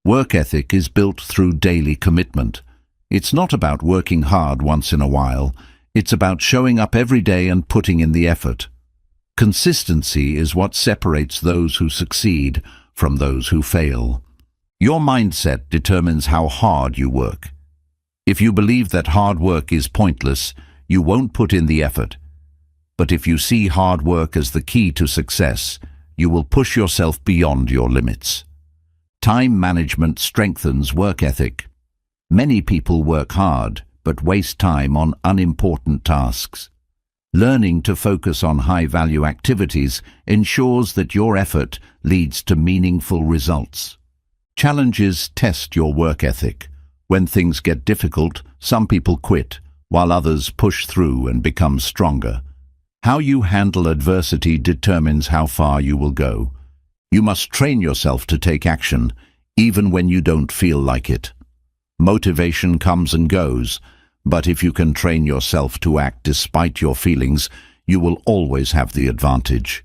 Work ethic is built through daily commitment. It's not about working hard once in a while. It's about showing up every day and putting in the effort. Consistency is what separates those who succeed from those who fail. Your mindset determines how hard you work. If you believe that hard work is pointless, you won't put in the effort. But if you see hard work as the key to success, you will push yourself beyond your limits. Time management strengthens work ethic. Many people work hard, but waste time on unimportant tasks. Learning to focus on high-value activities ensures that your effort leads to meaningful results. Challenges test your work ethic. When things get difficult, some people quit, while others push through and become stronger. How you handle adversity determines how far you will go. You must train yourself to take action, even when you don't feel like it. Motivation comes and goes, but if you can train yourself to act despite your feelings, you will always have the advantage.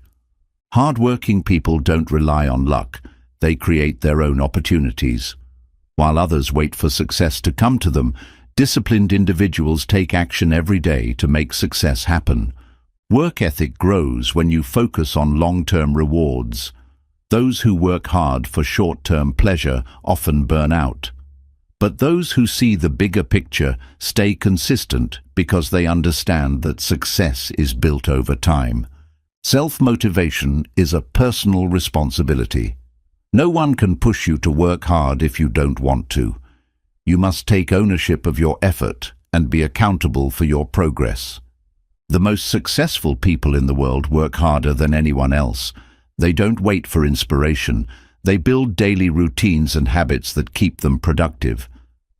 Hard-working people don't rely on luck. They create their own opportunities. While others wait for success to come to them, disciplined individuals take action every day to make success happen. Work ethic grows when you focus on long-term rewards. Those who work hard for short-term pleasure often burn out. But those who see the bigger picture stay consistent because they understand that success is built over time. Self-motivation is a personal responsibility. No one can push you to work hard if you don't want to. You must take ownership of your effort and be accountable for your progress. The most successful people in the world work harder than anyone else. They don't wait for inspiration. They build daily routines and habits that keep them productive.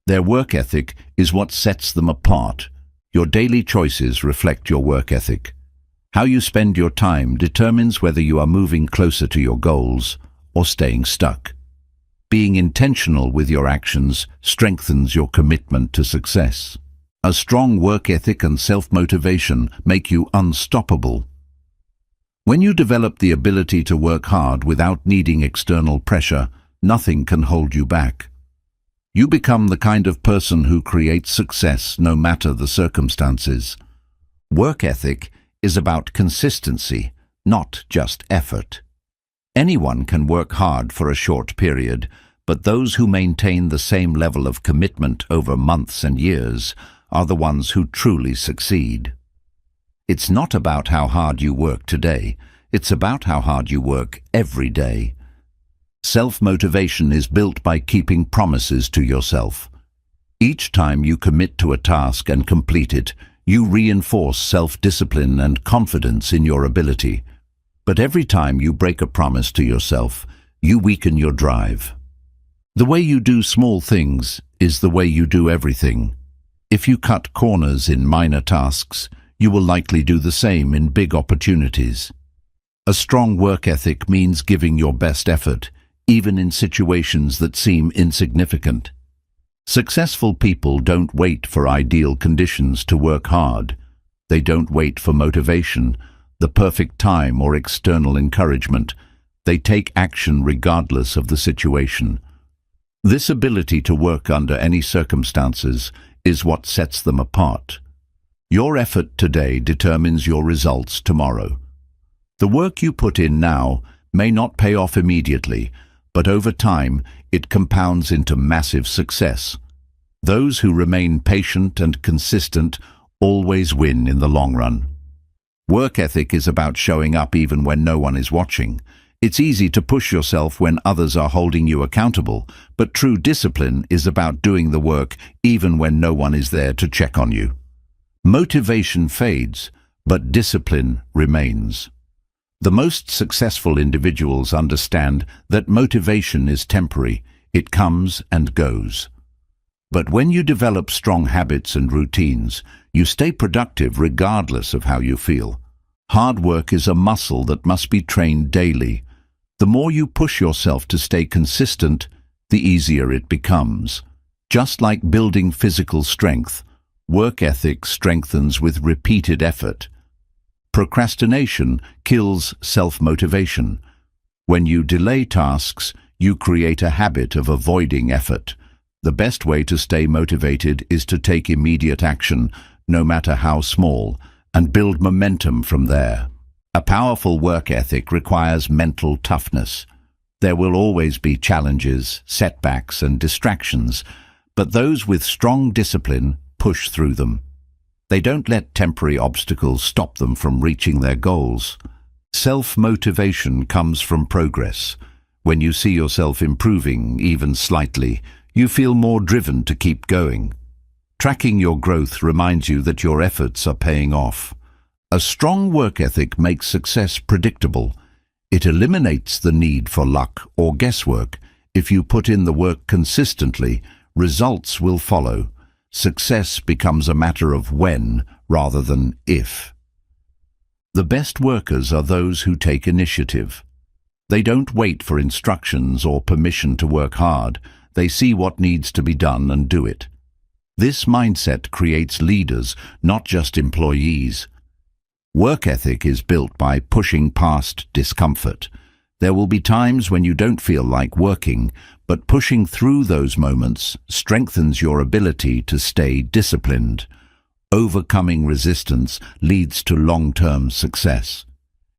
Their work ethic is what sets them apart. Your daily choices reflect your work ethic. How you spend your time determines whether you are moving closer to your goals or staying stuck. Being intentional with your actions strengthens your commitment to success. A strong work ethic and self-motivation make you unstoppable. When you develop the ability to work hard without needing external pressure, nothing can hold you back. You become the kind of person who creates success no matter the circumstances. Work ethic is about consistency, not just effort. Anyone can work hard for a short period, but those who maintain the same level of commitment over months and years are the ones who truly succeed. It's not about how hard you work today, it's about how hard you work every day. Self-motivation is built by keeping promises to yourself. Each time you commit to a task and complete it, you reinforce self-discipline and confidence in your ability. But every time you break a promise to yourself, you weaken your drive. The way you do small things is the way you do everything. If you cut corners in minor tasks, you will likely do the same in big opportunities. A strong work ethic means giving your best effort, even in situations that seem insignificant. Successful people don't wait for ideal conditions to work hard. They don't wait for motivation, the perfect time, or external encouragement. They take action regardless of the situation. This ability to work under any circumstances is what sets them apart. Your effort today determines your results tomorrow. The work you put in now may not pay off immediately, but over time it compounds into massive success. Those who remain patient and consistent always win in the long run. Work ethic is about showing up even when no one is watching. It's easy to push yourself when others are holding you accountable, but true discipline is about doing the work even when no one is there to check on you. Motivation fades, but discipline remains. The most successful individuals understand that motivation is temporary. It comes and goes. But when you develop strong habits and routines, you stay productive regardless of how you feel. Hard work is a muscle that must be trained daily. The more you push yourself to stay consistent, the easier it becomes. Just like building physical strength, work ethic strengthens with repeated effort. Procrastination kills self-motivation. When you delay tasks, you create a habit of avoiding effort. The best way to stay motivated is to take immediate action, no matter how small, and build momentum from there. A powerful work ethic requires mental toughness. There will always be challenges, setbacks, and distractions, but those with strong discipline push through them. They don't let temporary obstacles stop them from reaching their goals. Self-motivation comes from progress. When you see yourself improving, even slightly, you feel more driven to keep going. Tracking your growth reminds you that your efforts are paying off. A strong work ethic makes success predictable. It eliminates the need for luck or guesswork. If you put in the work consistently, results will follow. Success becomes a matter of when rather than if. The best workers are those who take initiative. They don't wait for instructions or permission to work hard. They see what needs to be done and do it. This mindset creates leaders, not just employees. Work ethic is built by pushing past discomfort. There will be times when you don't feel like working, but pushing through those moments strengthens your ability to stay disciplined. Overcoming resistance leads to long-term success.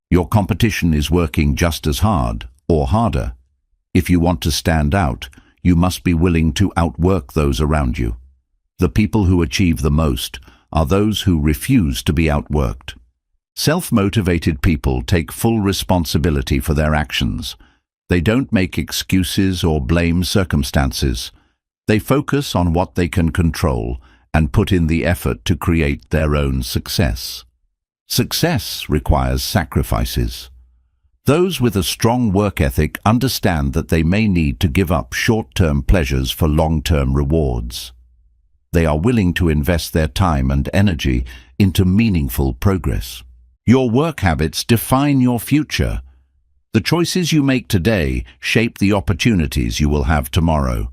Your competition is working just as hard or harder. If you want to stand out, you must be willing to outwork those around you. The people who achieve the most are those who refuse to be outworked. Self-motivated people take full responsibility for their actions. They don't make excuses or blame circumstances. They focus on what they can control and put in the effort to create their own success. Success requires sacrifices. Those with a strong work ethic understand that they may need to give up short-term pleasures for long-term rewards. They are willing to invest their time and energy into meaningful progress. Your work habits define your future. The choices you make today shape the opportunities you will have tomorrow.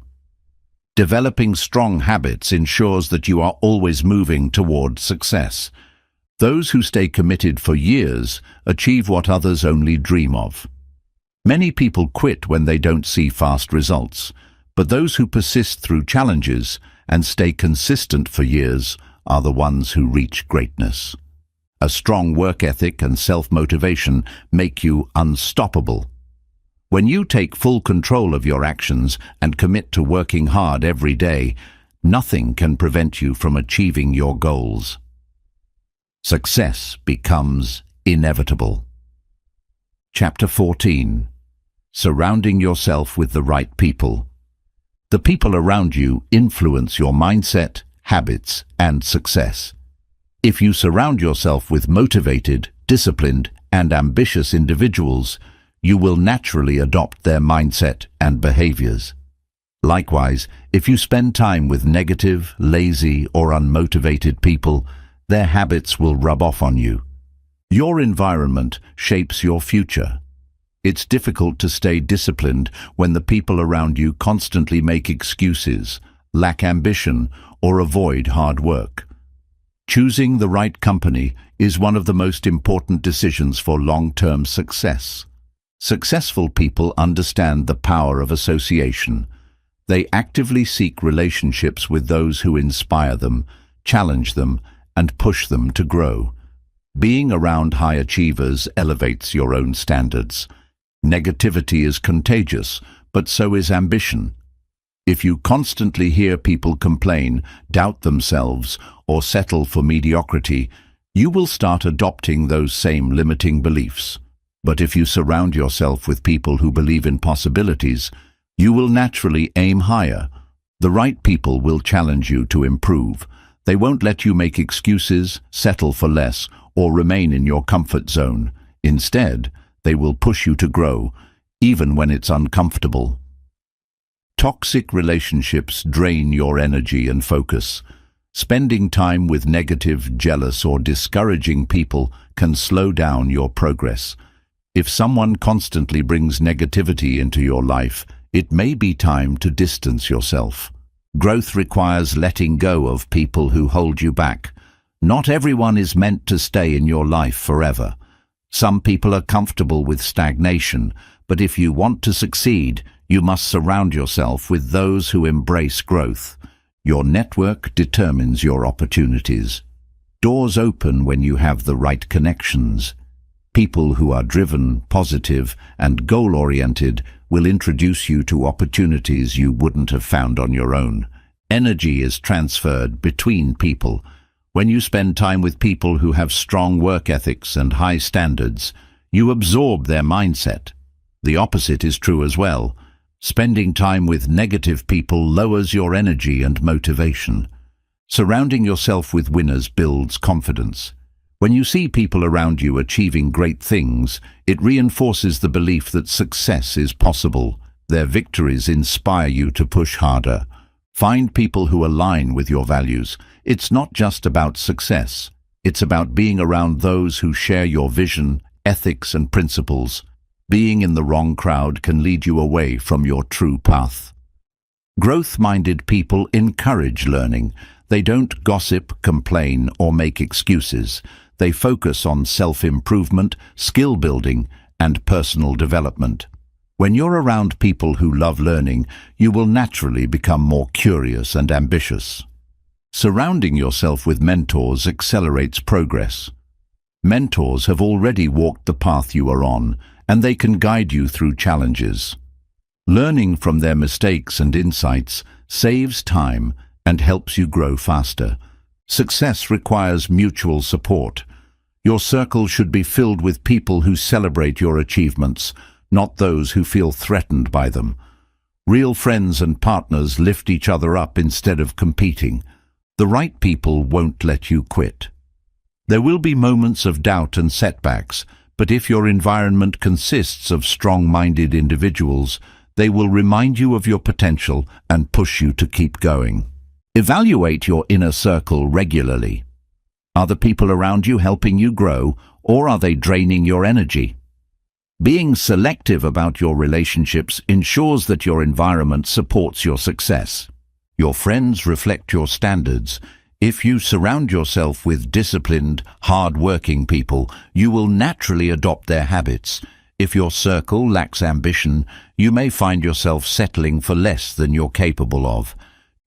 Developing strong habits ensures that you are always moving toward success. Those who stay committed for years achieve what others only dream of. Many people quit when they don't see fast results, but those who persist through challenges and stay consistent for years are the ones who reach greatness. A strong work ethic and self-motivation make you unstoppable. When you take full control of your actions and commit to working hard every day, nothing can prevent you from achieving your goals. Success becomes inevitable. Chapter 14. Surrounding yourself with the right people. The people around you influence your mindset, habits, and success. If you surround yourself with motivated, disciplined, and ambitious individuals, you will naturally adopt their mindset and behaviors. Likewise, if you spend time with negative, lazy, or unmotivated people, their habits will rub off on you. Your environment shapes your future. It's difficult to stay disciplined when the people around you constantly make excuses, lack ambition, or avoid hard work. Choosing the right company is one of the most important decisions for long-term success. Successful people understand the power of association. They actively seek relationships with those who inspire them, challenge them, and push them to grow. Being around high achievers elevates your own standards. Negativity is contagious, but so is ambition. If you constantly hear people complain, doubt themselves, or settle for mediocrity, you will start adopting those same limiting beliefs. But if you surround yourself with people who believe in possibilities, you will naturally aim higher. The right people will challenge you to improve. They won't let you make excuses, settle for less, or remain in your comfort zone. Instead, they will push you to grow, even when it's uncomfortable. Toxic relationships drain your energy and focus. Spending time with negative, jealous, or discouraging people can slow down your progress. If someone constantly brings negativity into your life, it may be time to distance yourself. Growth requires letting go of people who hold you back. Not everyone is meant to stay in your life forever. Some people are comfortable with stagnation, but if you want to succeed, you must surround yourself with those who embrace growth. Your network determines your opportunities. Doors open when you have the right connections. People who are driven, positive, and goal-oriented will introduce you to opportunities you wouldn't have found on your own. Energy is transferred between people. When you spend time with people who have strong work ethics and high standards, you absorb their mindset. The opposite is true as well. Spending time with negative people lowers your energy and motivation. Surrounding yourself with winners builds confidence. When you see people around you achieving great things, it reinforces the belief that success is possible. Their victories inspire you to push harder. Find people who align with your values. It's not just about success. It's about being around those who share your vision, ethics, and principles. Being in the wrong crowd can lead you away from your true path. Growth-minded people encourage learning. They don't gossip, complain, or make excuses. They focus on self-improvement, skill building, and personal development. When you're around people who love learning, you will naturally become more curious and ambitious. Surrounding yourself with mentors accelerates progress. Mentors have already walked the path you are on, and they can guide you through challenges. Learning from their mistakes and insights saves time and helps you grow faster. Success requires mutual support. Your circle should be filled with people who celebrate your achievements, not those who feel threatened by them. Real friends and partners lift each other up instead of competing. The right people won't let you quit. There will be moments of doubt and setbacks, but if your environment consists of strong-minded individuals, they will remind you of your potential and push you to keep going. Evaluate your inner circle regularly. Are the people around you helping you grow, or are they draining your energy? Being selective about your relationships ensures that your environment supports your success. Your friends reflect your standards. If you surround yourself with disciplined, hard-working people, you will naturally adopt their habits. If your circle lacks ambition, you may find yourself settling for less than you're capable of.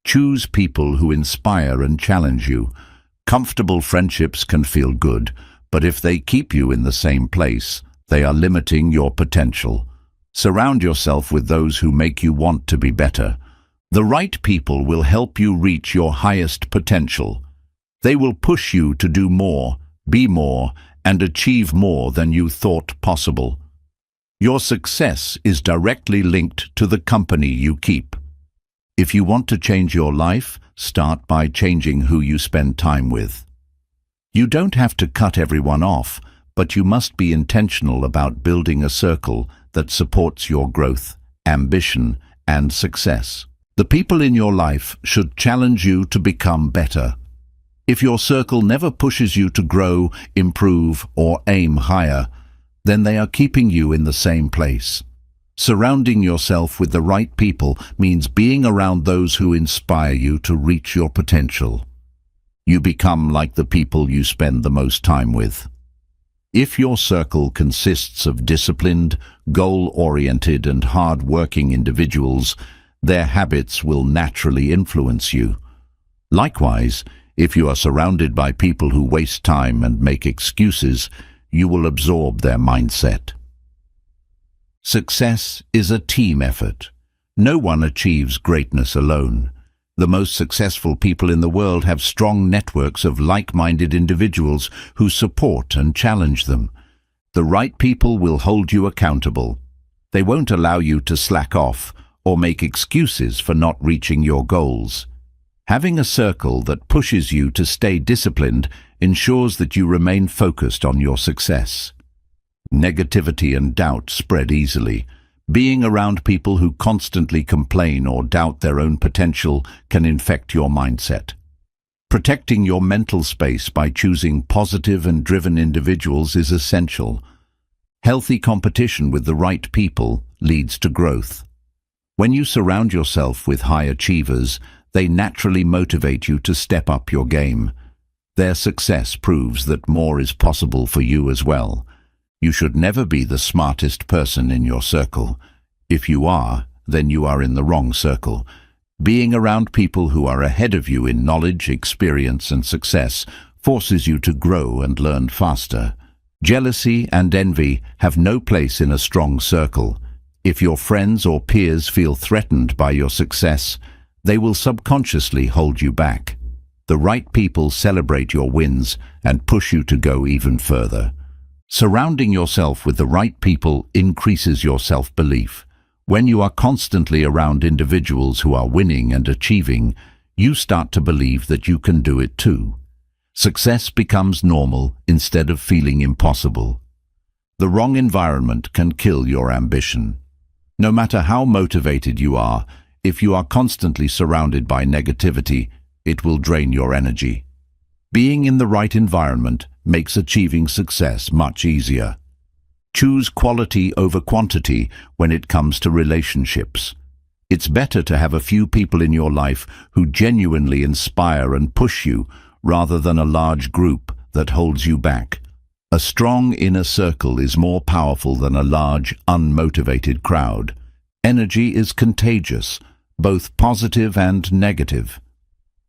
Choose people who inspire and challenge you. Comfortable friendships can feel good, but if they keep you in the same place, they are limiting your potential. Surround yourself with those who make you want to be better. The right people will help you reach your highest potential. They will push you to do more, be more, and achieve more than you thought possible. Your success is directly linked to the company you keep. If you want to change your life, start by changing who you spend time with. You don't have to cut everyone off, but you must be intentional about building a circle that supports your growth, ambition, and success. The people in your life should challenge you to become better. If your circle never pushes you to grow, improve, or aim higher, then they are keeping you in the same place. Surrounding yourself with the right people means being around those who inspire you to reach your potential. You become like the people you spend the most time with. If your circle consists of disciplined, goal-oriented, and hard-working individuals, their habits will naturally influence you. Likewise, if you are surrounded by people who waste time and make excuses, you will absorb their mindset. Success is a team effort. No one achieves greatness alone. The most successful people in the world have strong networks of like-minded individuals who support and challenge them. The right people will hold you accountable. They won't allow you to slack off or make excuses for not reaching your goals. Having a circle that pushes you to stay disciplined ensures that you remain focused on your success. Negativity and doubt spread easily. Being around people who constantly complain or doubt their own potential can infect your mindset. Protecting your mental space by choosing positive and driven individuals is essential. Healthy competition with the right people leads to growth. When you surround yourself with high achievers, they naturally motivate you to step up your game. Their success proves that more is possible for you as well. You should never be the smartest person in your circle. If you are, then you are in the wrong circle. Being around people who are ahead of you in knowledge, experience, and success forces you to grow and learn faster. Jealousy and envy have no place in a strong circle. If your friends or peers feel threatened by your success, they will subconsciously hold you back. The right people celebrate your wins and push you to go even further. Surrounding yourself with the right people increases your self-belief. When you are constantly around individuals who are winning and achieving, you start to believe that you can do it too. Success becomes normal instead of feeling impossible. The wrong environment can kill your ambition. No matter how motivated you are, if you are constantly surrounded by negativity, it will drain your energy. Being in the right environment makes achieving success much easier. Choose quality over quantity when it comes to relationships. It's better to have a few people in your life who genuinely inspire and push you, rather than a large group that holds you back. A strong inner circle is more powerful than a large, unmotivated crowd. Energy is contagious, both positive and negative.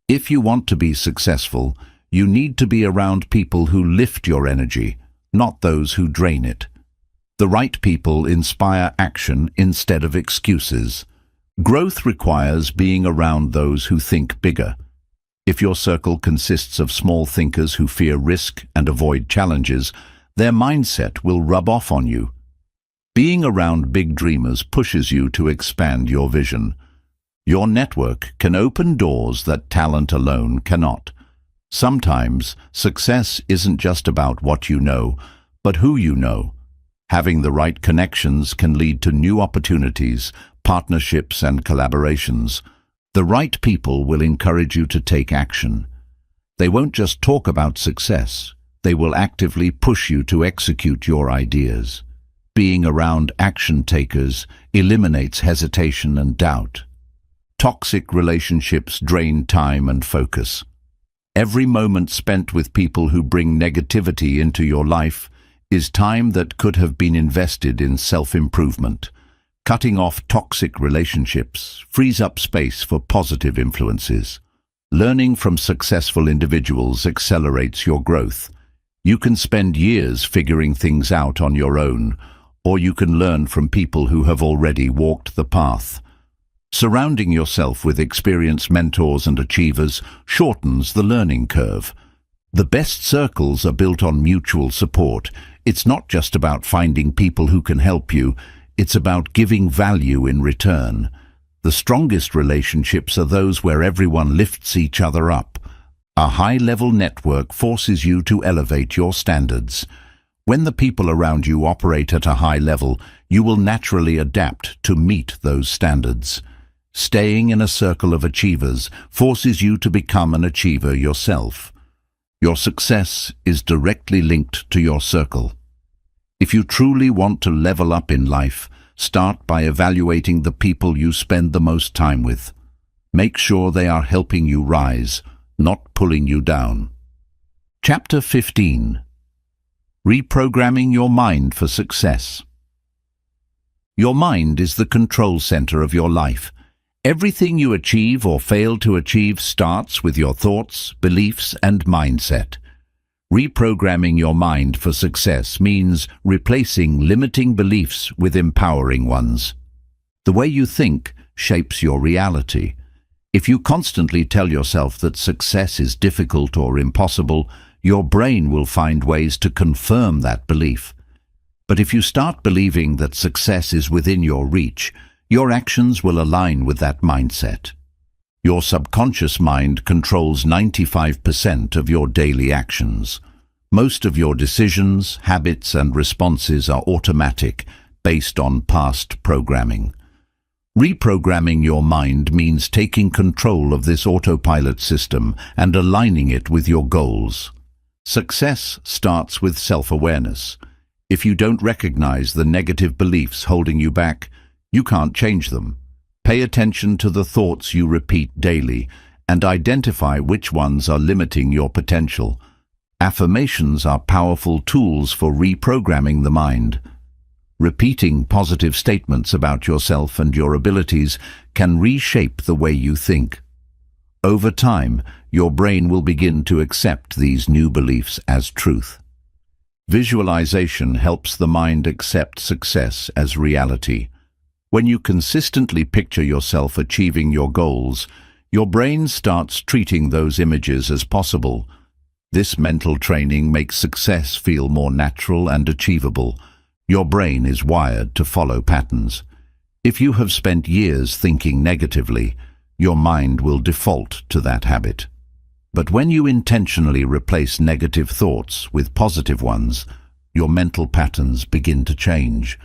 If you want to be successful, you need to be around people who lift your energy, not those who drain it. The right people inspire action instead of excuses. Growth requires being around those who think bigger. If your circle consists of small thinkers who fear risk and avoid challenges, their mindset will rub off on you. Being around big dreamers pushes you to expand your vision. Your network can open doors that talent alone cannot. Sometimes, success isn't just about what you know, but who you know. Having the right connections can lead to new opportunities, partnerships, and collaborations. The right people will encourage you to take action. They won't just talk about success, they will actively push you to execute your ideas. Being around action takers eliminates hesitation and doubt. Toxic relationships drain time and focus. Every moment spent with people who bring negativity into your life is time that could have been invested in self-improvement. Cutting off toxic relationships frees up space for positive influences. Learning from successful individuals accelerates your growth. You can spend years figuring things out on your own, or you can learn from people who have already walked the path. Surrounding yourself with experienced mentors and achievers shortens the learning curve. The best circles are built on mutual support. It's not just about finding people who can help you, it's about giving value in return. The strongest relationships are those where everyone lifts each other up. A high-level network forces you to elevate your standards. When the people around you operate at a high level, you will naturally adapt to meet those standards. Staying in a circle of achievers forces you to become an achiever yourself. Your success is directly linked to your circle. If you truly want to level up in life, start by evaluating the people you spend the most time with. Make sure they are helping you rise, not pulling you down. Chapter 15. Reprogramming your mind for success. Your mind is the control center of your life. Everything you achieve or fail to achieve starts with your thoughts, beliefs, and mindset. Reprogramming your mind for success means replacing limiting beliefs with empowering ones. The way you think shapes your reality. If you constantly tell yourself that success is difficult or impossible, your brain will find ways to confirm that belief. But if you start believing that success is within your reach, your actions will align with that mindset. Your subconscious mind controls 95% of your daily actions. Most of your decisions, habits, and responses are automatic, based on past programming. Reprogramming your mind means taking control of this autopilot system and aligning it with your goals. Success starts with self-awareness. If you don't recognize the negative beliefs holding you back, you can't change them. Pay attention to the thoughts you repeat daily and identify which ones are limiting your potential. Affirmations are powerful tools for reprogramming the mind. Repeating positive statements about yourself and your abilities can reshape the way you think. Over time, your brain will begin to accept these new beliefs as truth. Visualization helps the mind accept success as reality. When you consistently picture yourself achieving your goals, your brain starts treating those images as possible. This mental training makes success feel more natural and achievable. Your brain is wired to follow patterns. If you have spent years thinking negatively, your mind will default to that habit. But when you intentionally replace negative thoughts with positive ones, your mental patterns begin to change.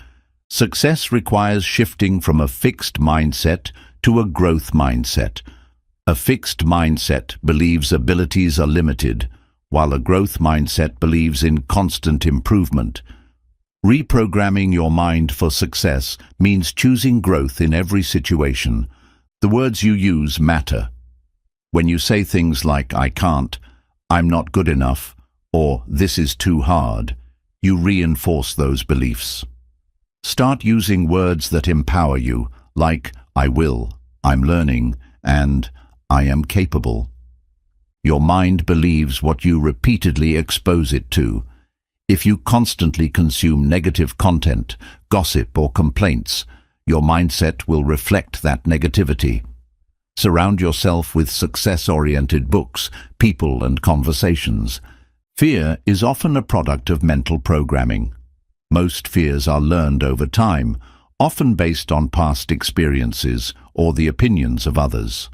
Success requires shifting from a fixed mindset to a growth mindset. A fixed mindset believes abilities are limited, while a growth mindset believes in constant improvement. Reprogramming your mind for success means choosing growth in every situation. The words you use matter. When you say things like "I can't," "I'm not good enough," or "this is too hard," you reinforce those beliefs. Start using words that empower you, like "I will," "I'm learning," and "I am capable." Your mind believes what you repeatedly expose it to. If you constantly consume negative content, gossip, or complaints, your mindset will reflect that negativity. Surround yourself with success-oriented books, people, and conversations. Fear is often a product of mental programming. Most fears are learned over time, often based on past experiences or the opinions of others.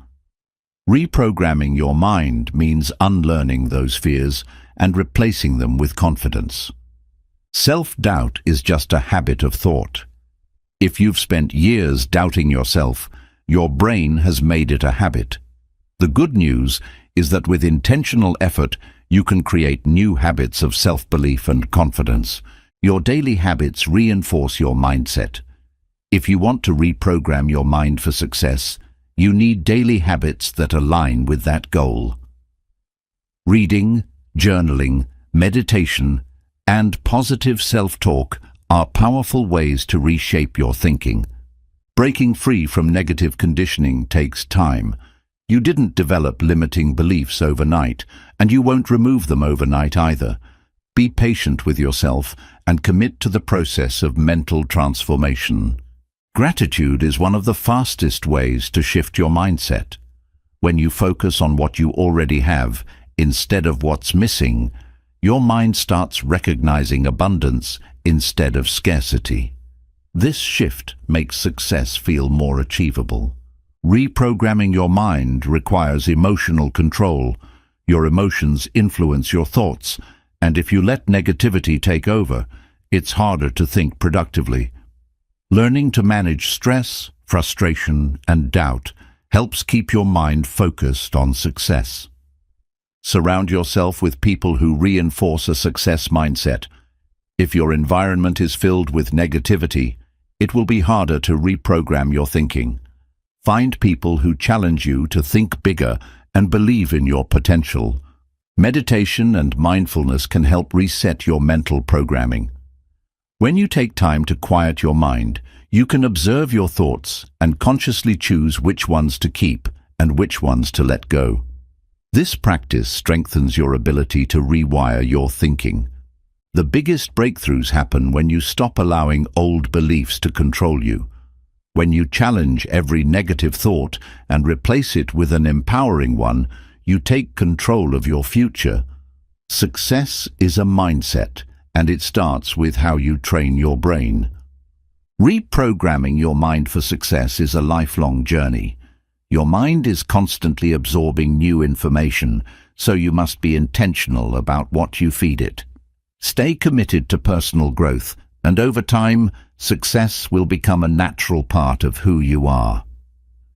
Reprogramming your mind means unlearning those fears and replacing them with confidence. Self-doubt is just a habit of thought. If you've spent years doubting yourself, your brain has made it a habit. The good news is that with intentional effort, you can create new habits of self-belief and confidence. Your daily habits reinforce your mindset. If you want to reprogram your mind for success, you need daily habits that align with that goal. Reading, journaling, meditation, and positive self-talk are powerful ways to reshape your thinking. Breaking free from negative conditioning takes time. You didn't develop limiting beliefs overnight, and you won't remove them overnight either. Be patient with yourself and commit to the process of mental transformation. Gratitude is one of the fastest ways to shift your mindset. When you focus on what you already have instead of what's missing, your mind starts recognizing abundance instead of scarcity. This shift makes success feel more achievable. Reprogramming your mind requires emotional control. Your emotions influence your thoughts, and if you let negativity take over, it's harder to think productively. Learning to manage stress, frustration, and doubt helps keep your mind focused on success. Surround yourself with people who reinforce a success mindset. If your environment is filled with negativity, it will be harder to reprogram your thinking. Find people who challenge you to think bigger and believe in your potential. Meditation and mindfulness can help reset your mental programming. When you take time to quiet your mind, you can observe your thoughts and consciously choose which ones to keep and which ones to let go. This practice strengthens your ability to rewire your thinking. The biggest breakthroughs happen when you stop allowing old beliefs to control you. When you challenge every negative thought and replace it with an empowering one, you take control of your future. Success is a mindset, and it starts with how you train your brain. Reprogramming your mind for success is a lifelong journey. Your mind is constantly absorbing new information, so you must be intentional about what you feed it. Stay committed to personal growth, and over time, success will become a natural part of who you are.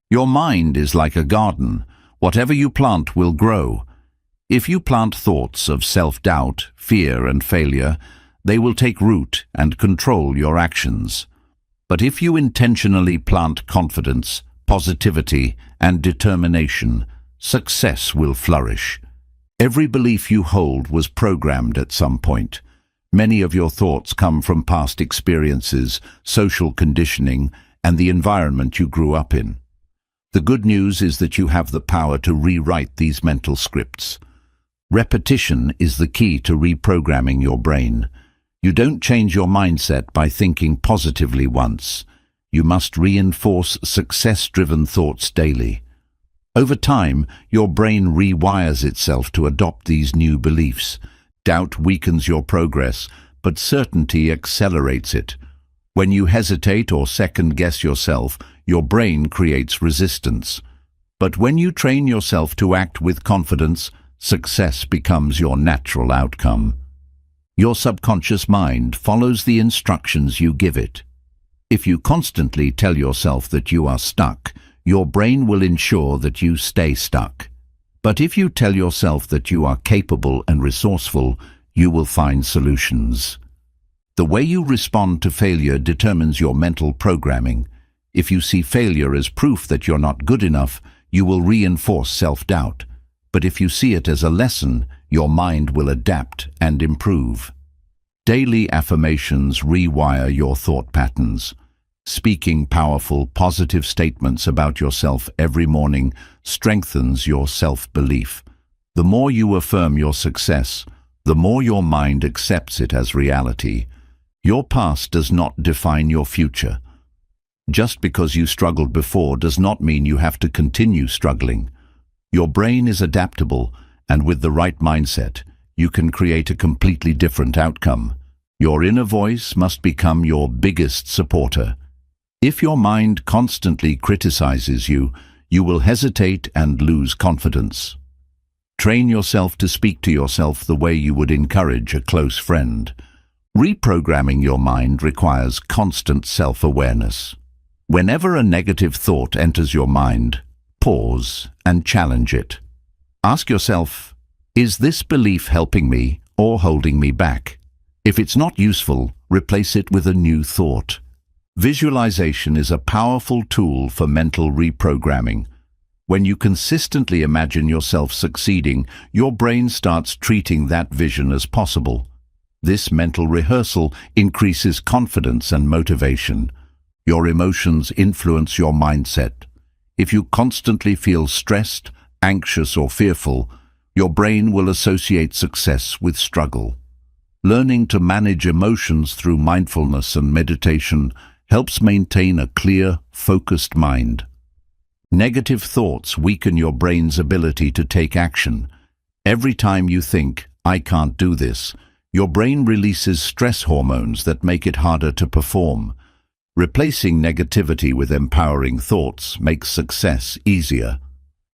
Your mind is like a garden. Whatever you plant will grow. If you plant thoughts of self-doubt, fear, and failure, they will take root and control your actions. But if you intentionally plant confidence, positivity, and determination, success will flourish. Every belief you hold was programmed at some point. Many of your thoughts come from past experiences, social conditioning, and the environment you grew up in. The good news is that you have the power to rewrite these mental scripts. Repetition is the key to reprogramming your brain. You don't change your mindset by thinking positively once. You must reinforce success-driven thoughts daily. Over time, your brain rewires itself to adopt these new beliefs. Doubt weakens your progress, but certainty accelerates it. When you hesitate or second-guess yourself, your brain creates resistance. But when you train yourself to act with confidence, success becomes your natural outcome. Your subconscious mind follows the instructions you give it. If you constantly tell yourself that you are stuck, your brain will ensure that you stay stuck. But if you tell yourself that you are capable and resourceful, you will find solutions. The way you respond to failure determines your mental programming. If you see failure as proof that you're not good enough, you will reinforce self-doubt. But if you see it as a lesson, your mind will adapt and improve. Daily affirmations rewire your thought patterns. Speaking powerful, positive statements about yourself every morning strengthens your self-belief. The more you affirm your success, the more your mind accepts it as reality. Your past does not define your future. Just because you struggled before does not mean you have to continue struggling. Your brain is adaptable, and with the right mindset, you can create a completely different outcome. Your inner voice must become your biggest supporter. If your mind constantly criticizes you, you will hesitate and lose confidence. Train yourself to speak to yourself the way you would encourage a close friend. Reprogramming your mind requires constant self-awareness. Whenever a negative thought enters your mind, pause and challenge it. Ask yourself, is this belief helping me or holding me back? If it's not useful, replace it with a new thought. Visualization is a powerful tool for mental reprogramming. When you consistently imagine yourself succeeding, your brain starts treating that vision as possible. This mental rehearsal increases confidence and motivation. Your emotions influence your mindset. If you constantly feel stressed, anxious, or fearful, your brain will associate success with struggle. Learning to manage emotions through mindfulness and meditation helps maintain a clear, focused mind. Negative thoughts weaken your brain's ability to take action. Every time you think, "I can't do this," your brain releases stress hormones that make it harder to perform. Replacing negativity with empowering thoughts makes success easier.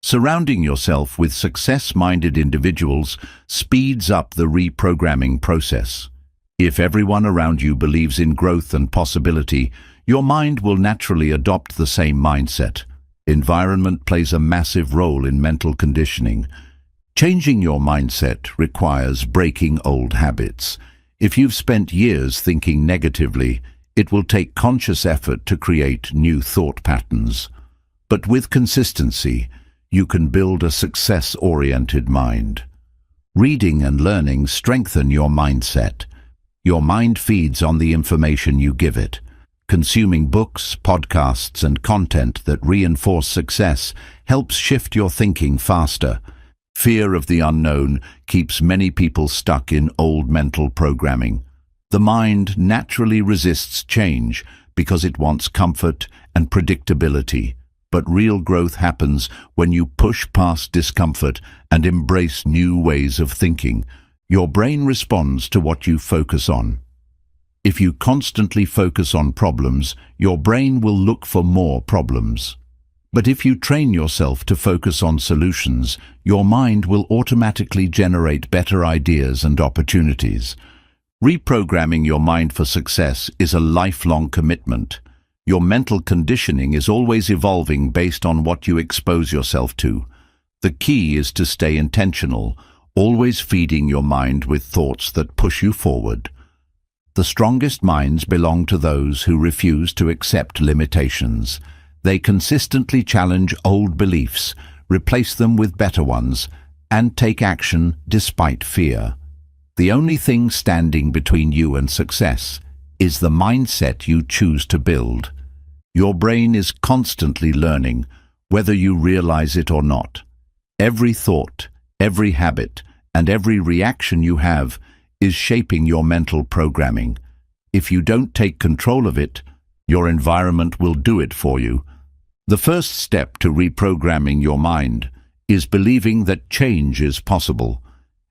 Surrounding yourself with success-minded individuals speeds up the reprogramming process. If everyone around you believes in growth and possibility, your mind will naturally adopt the same mindset. Environment plays a massive role in mental conditioning. Changing your mindset requires breaking old habits. If you've spent years thinking negatively, it will take conscious effort to create new thought patterns. But with consistency, you can build a success-oriented mind. Reading and learning strengthen your mindset. Your mind feeds on the information you give it. Consuming books, podcasts, and content that reinforce success helps shift your thinking faster. Fear of the unknown keeps many people stuck in old mental programming. The mind naturally resists change because it wants comfort and predictability. But real growth happens when you push past discomfort and embrace new ways of thinking. Your brain responds to what you focus on. If you constantly focus on problems, your brain will look for more problems. But if you train yourself to focus on solutions, your mind will automatically generate better ideas and opportunities. Reprogramming your mind for success is a lifelong commitment. Your mental conditioning is always evolving based on what you expose yourself to. The key is to stay intentional, always feeding your mind with thoughts that push you forward. The strongest minds belong to those who refuse to accept limitations. They consistently challenge old beliefs, replace them with better ones, and take action despite fear. The only thing standing between you and success is the mindset you choose to build. Your brain is constantly learning, whether you realize it or not. Every thought, every habit, and every reaction you have is shaping your mental programming. If you don't take control of it, Your environment will do it for you. The first step to reprogramming your mind is believing that change is possible.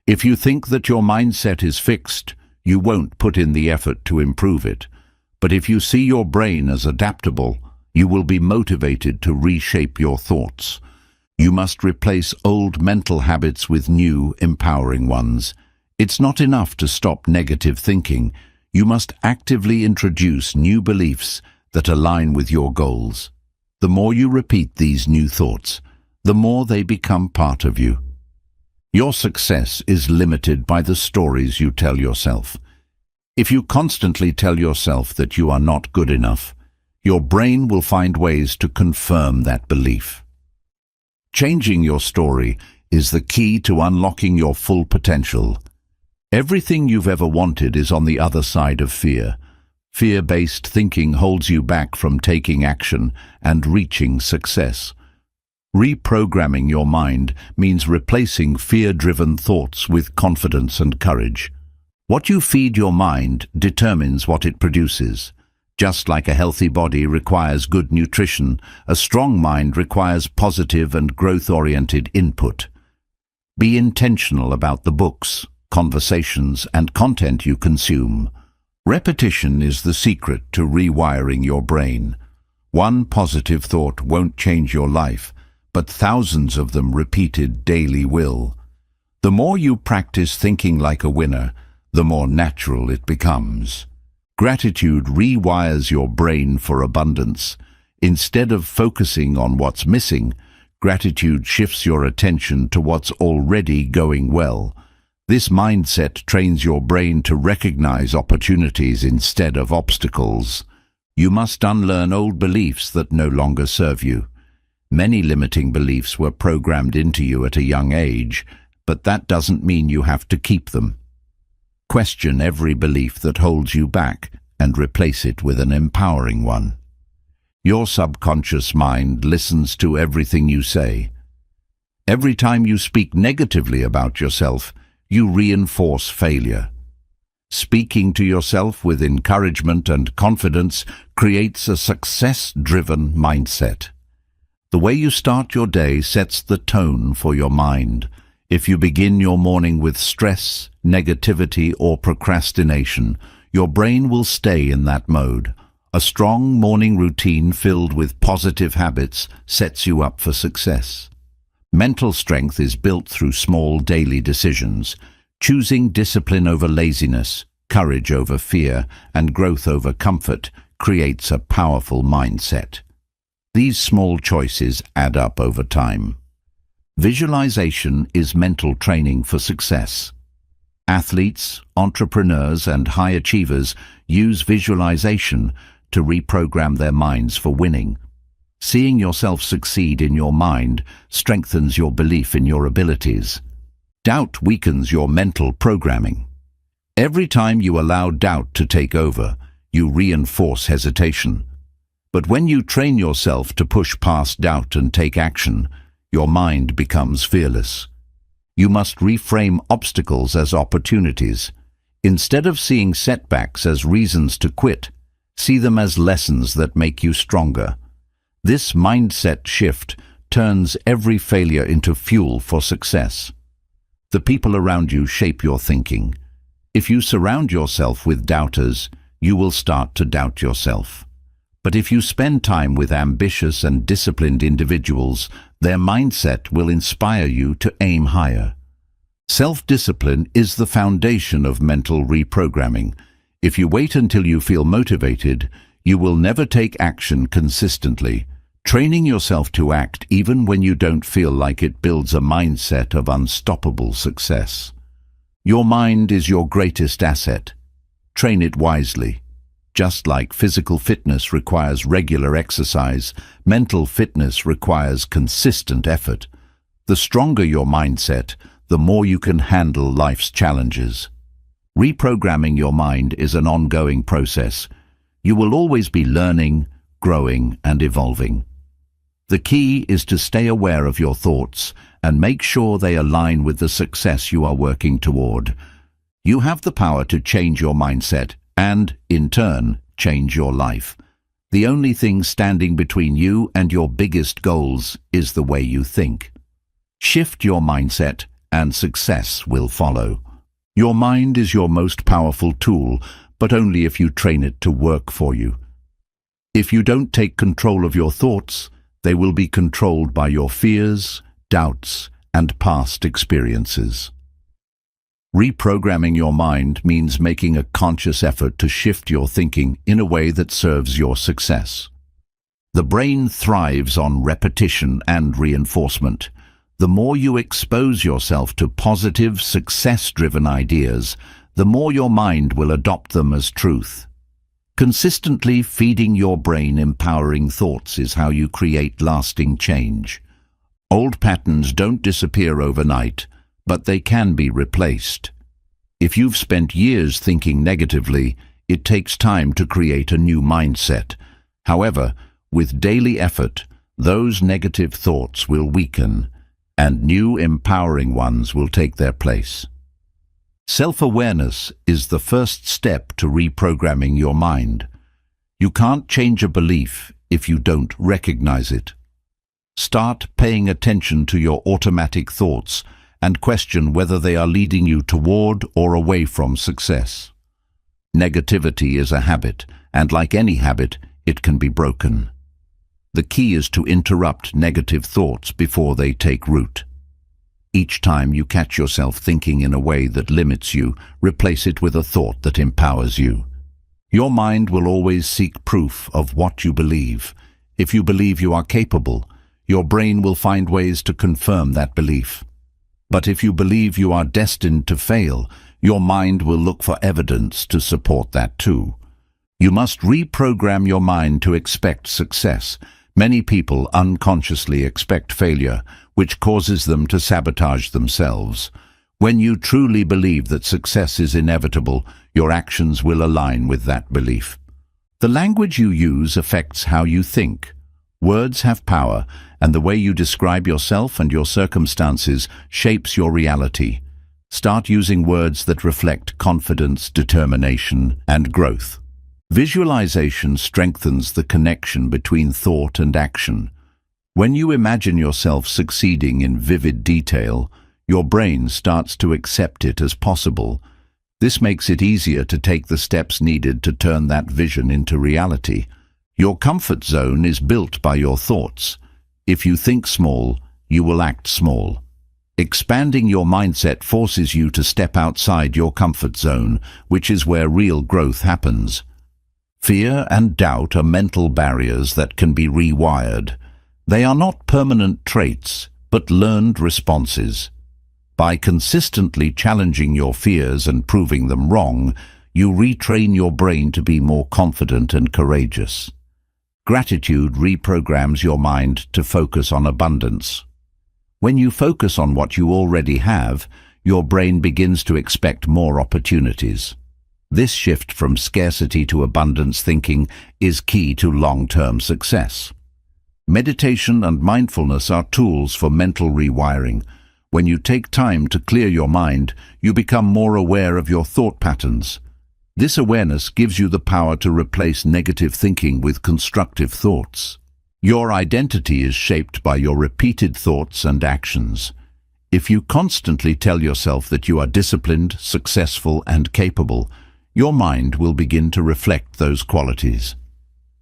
If you think that your mindset is fixed, you won't put in the effort to improve it. But if you see your brain as adaptable, you will be motivated to reshape your thoughts. You must replace old mental habits with new, empowering ones. It's not enough to stop negative thinking. You must actively introduce new beliefs that align with your goals. The more you repeat these new thoughts, the more they become part of you. Your success is limited by the stories you tell yourself. If you constantly tell yourself that you are not good enough, your brain will find ways to confirm that belief. Changing your story is the key to unlocking your full potential. Everything you've ever wanted is on the other side of fear. Fear-based thinking holds you back from taking action and reaching success. Reprogramming your mind means replacing fear-driven thoughts with confidence and courage. What you feed your mind determines what it produces. Just like a healthy body requires good nutrition, a strong mind requires positive and growth-oriented input. Be intentional about the books, conversations, and content you consume. Repetition is the secret to rewiring your brain. One positive thought won't change your life, but thousands of them repeated daily will. The more you practice thinking like a winner, the more natural it becomes. Gratitude rewires your brain for abundance. Instead of focusing on what's missing, gratitude shifts your attention to what's already going well. This mindset trains your brain to recognize opportunities instead of obstacles. You must unlearn old beliefs that no longer serve you. Many limiting beliefs were programmed into you at a young age, but that doesn't mean you have to keep them. Question every belief that holds you back and replace it with an empowering one. Your subconscious mind listens to everything you say. Every time you speak negatively about yourself, you reinforce failure. Speaking to yourself with encouragement and confidence creates a success-driven mindset. The way you start your day sets the tone for your mind. If you begin your morning with stress, negativity, or procrastination, your brain will stay in that mode. A strong morning routine filled with positive habits sets you up for success. Mental strength is built through small daily decisions. Choosing discipline over laziness, courage over fear, and growth over comfort creates a powerful mindset. These small choices add up over time. Visualization is mental training for success. Athletes, entrepreneurs, and high achievers use visualization to reprogram their minds for winning. Seeing yourself succeed in your mind strengthens your belief in your abilities. Doubt weakens your mental programming. Every time you allow doubt to take over, you reinforce hesitation. But when you train yourself to push past doubt and take action, your mind becomes fearless. You must reframe obstacles as opportunities. Instead of seeing setbacks as reasons to quit, see them as lessons that make you stronger. This mindset shift turns every failure into fuel for success. The people around you shape your thinking. If you surround yourself with doubters, you will start to doubt yourself. But if you spend time with ambitious and disciplined individuals, their mindset will inspire you to aim higher. Self-discipline is the foundation of mental reprogramming. If you wait until you feel motivated, you will never take action consistently. Training yourself to act even when you don't feel like it builds a mindset of unstoppable success. Your mind is your greatest asset. Train it wisely. Just like physical fitness requires regular exercise, mental fitness requires consistent effort. The stronger your mindset, the more you can handle life's challenges. Reprogramming your mind is an ongoing process. You will always be learning, growing, and evolving. The key is to stay aware of your thoughts and make sure they align with the success you are working toward. You have the power to change your mindset and, in turn, change your life. The only thing standing between you and your biggest goals is the way you think. Shift your mindset and success will follow. Your mind is your most powerful tool, but only if you train it to work for you. If you don't take control of your thoughts, they will be controlled by your fears, doubts, and past experiences. Reprogramming your mind means making a conscious effort to shift your thinking in a way that serves your success. The brain thrives on repetition and reinforcement. The more you expose yourself to positive, success-driven ideas, the more your mind will adopt them as truth. Consistently feeding your brain empowering thoughts is how you create lasting change. Old patterns don't disappear overnight, but they can be replaced. If you've spent years thinking negatively, it takes time to create a new mindset. However, with daily effort, those negative thoughts will weaken, and new empowering ones will take their place. Self-awareness is the first step to reprogramming your mind. You can't change a belief if you don't recognize it. Start paying attention to your automatic thoughts and question whether they are leading you toward or away from success. Negativity is a habit, and like any habit, it can be broken. The key is to interrupt negative thoughts before they take root. Each time you catch yourself thinking in a way that limits you, replace it with a thought that empowers you. Your mind will always seek proof of what you believe. If you believe you are capable, your brain will find ways to confirm that belief. But if you believe you are destined to fail, your mind will look for evidence to support that too. You must reprogram your mind to expect success. Many people unconsciously expect failure, which causes them to sabotage themselves. When you truly believe that success is inevitable, your actions will align with that belief. The language you use affects how you think. Words have power, and the way you describe yourself and your circumstances shapes your reality. Start using words that reflect confidence, determination, and growth. Visualization strengthens the connection between thought and action. When you imagine yourself succeeding in vivid detail, your brain starts to accept it as possible. This makes it easier to take the steps needed to turn that vision into reality. Your comfort zone is built by your thoughts. If you think small, you will act small. Expanding your mindset forces you to step outside your comfort zone, which is where real growth happens. Fear and doubt are mental barriers that can be rewired. They are not permanent traits, but learned responses. By consistently challenging your fears and proving them wrong, you retrain your brain to be more confident and courageous. Gratitude reprograms your mind to focus on abundance. When you focus on what you already have, your brain begins to expect more opportunities. This shift from scarcity to abundance thinking is key to long-term success. Meditation and mindfulness are tools for mental rewiring. When you take time to clear your mind, you become more aware of your thought patterns. This awareness gives you the power to replace negative thinking with constructive thoughts. Your identity is shaped by your repeated thoughts and actions. If you constantly tell yourself that you are disciplined, successful, and capable, your mind will begin to reflect those qualities.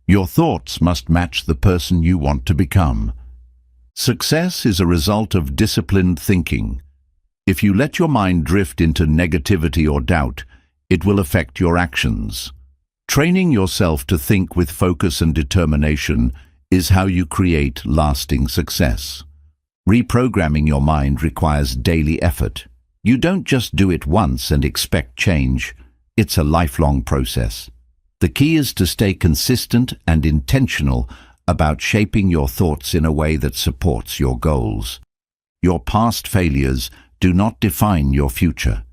Your thoughts must match the person you want to become. Success is a result of disciplined thinking. If you let your mind drift into negativity or doubt, it will affect your actions. Training yourself to think with focus and determination is how you create lasting success. Reprogramming your mind requires daily effort. You don't just do it once and expect change. It's a lifelong process. The key is to stay consistent and intentional about shaping your thoughts in a way that supports your goals. Your past failures do not define your future.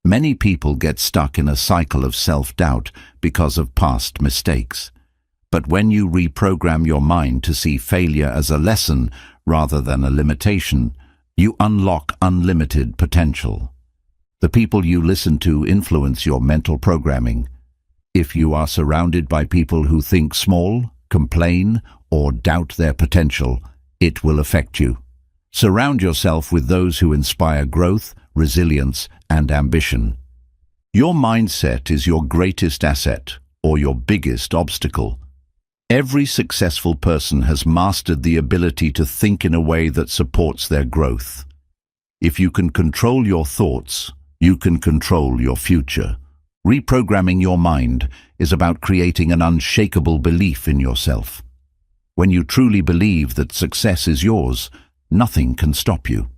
Many people get stuck in a cycle of self-doubt because of past mistakes. But when you reprogram your mind to see failure as a lesson rather than a limitation, you unlock unlimited potential. The people you listen to influence your mental programming. If you are surrounded by people who think small, complain, or doubt their potential, it will affect you. Surround yourself with those who inspire growth, resilience, and ambition. Your mindset is your greatest asset or your biggest obstacle. Every successful person has mastered the ability to think in a way that supports their growth. If you can control your thoughts, you can control your future. Reprogramming your mind is about creating an unshakable belief in yourself. When you truly believe that success is yours, nothing can stop you.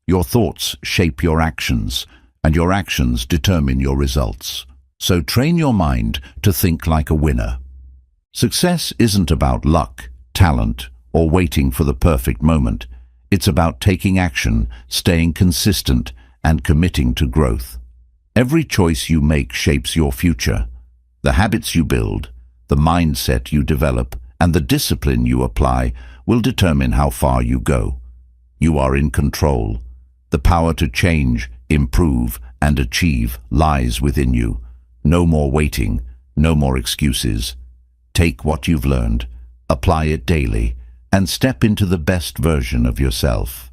Your thoughts shape your actions, and your actions determine your results. So train your mind to think like a winner. Success isn't about luck, talent, or waiting for the perfect moment. It's about taking action, staying consistent, and committing to growth. Every choice you make shapes your future. The habits you build, the mindset you develop, and the discipline you apply will determine how far you go. You are in control. The power to change, improve, and achieve lies within you. No more waiting, no more excuses. Take what you've learned, apply it daily, and step into the best version of yourself.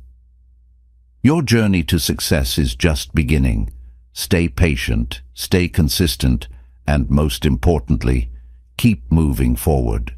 Your journey to success is just beginning. Stay patient, stay consistent, and most importantly, keep moving forward.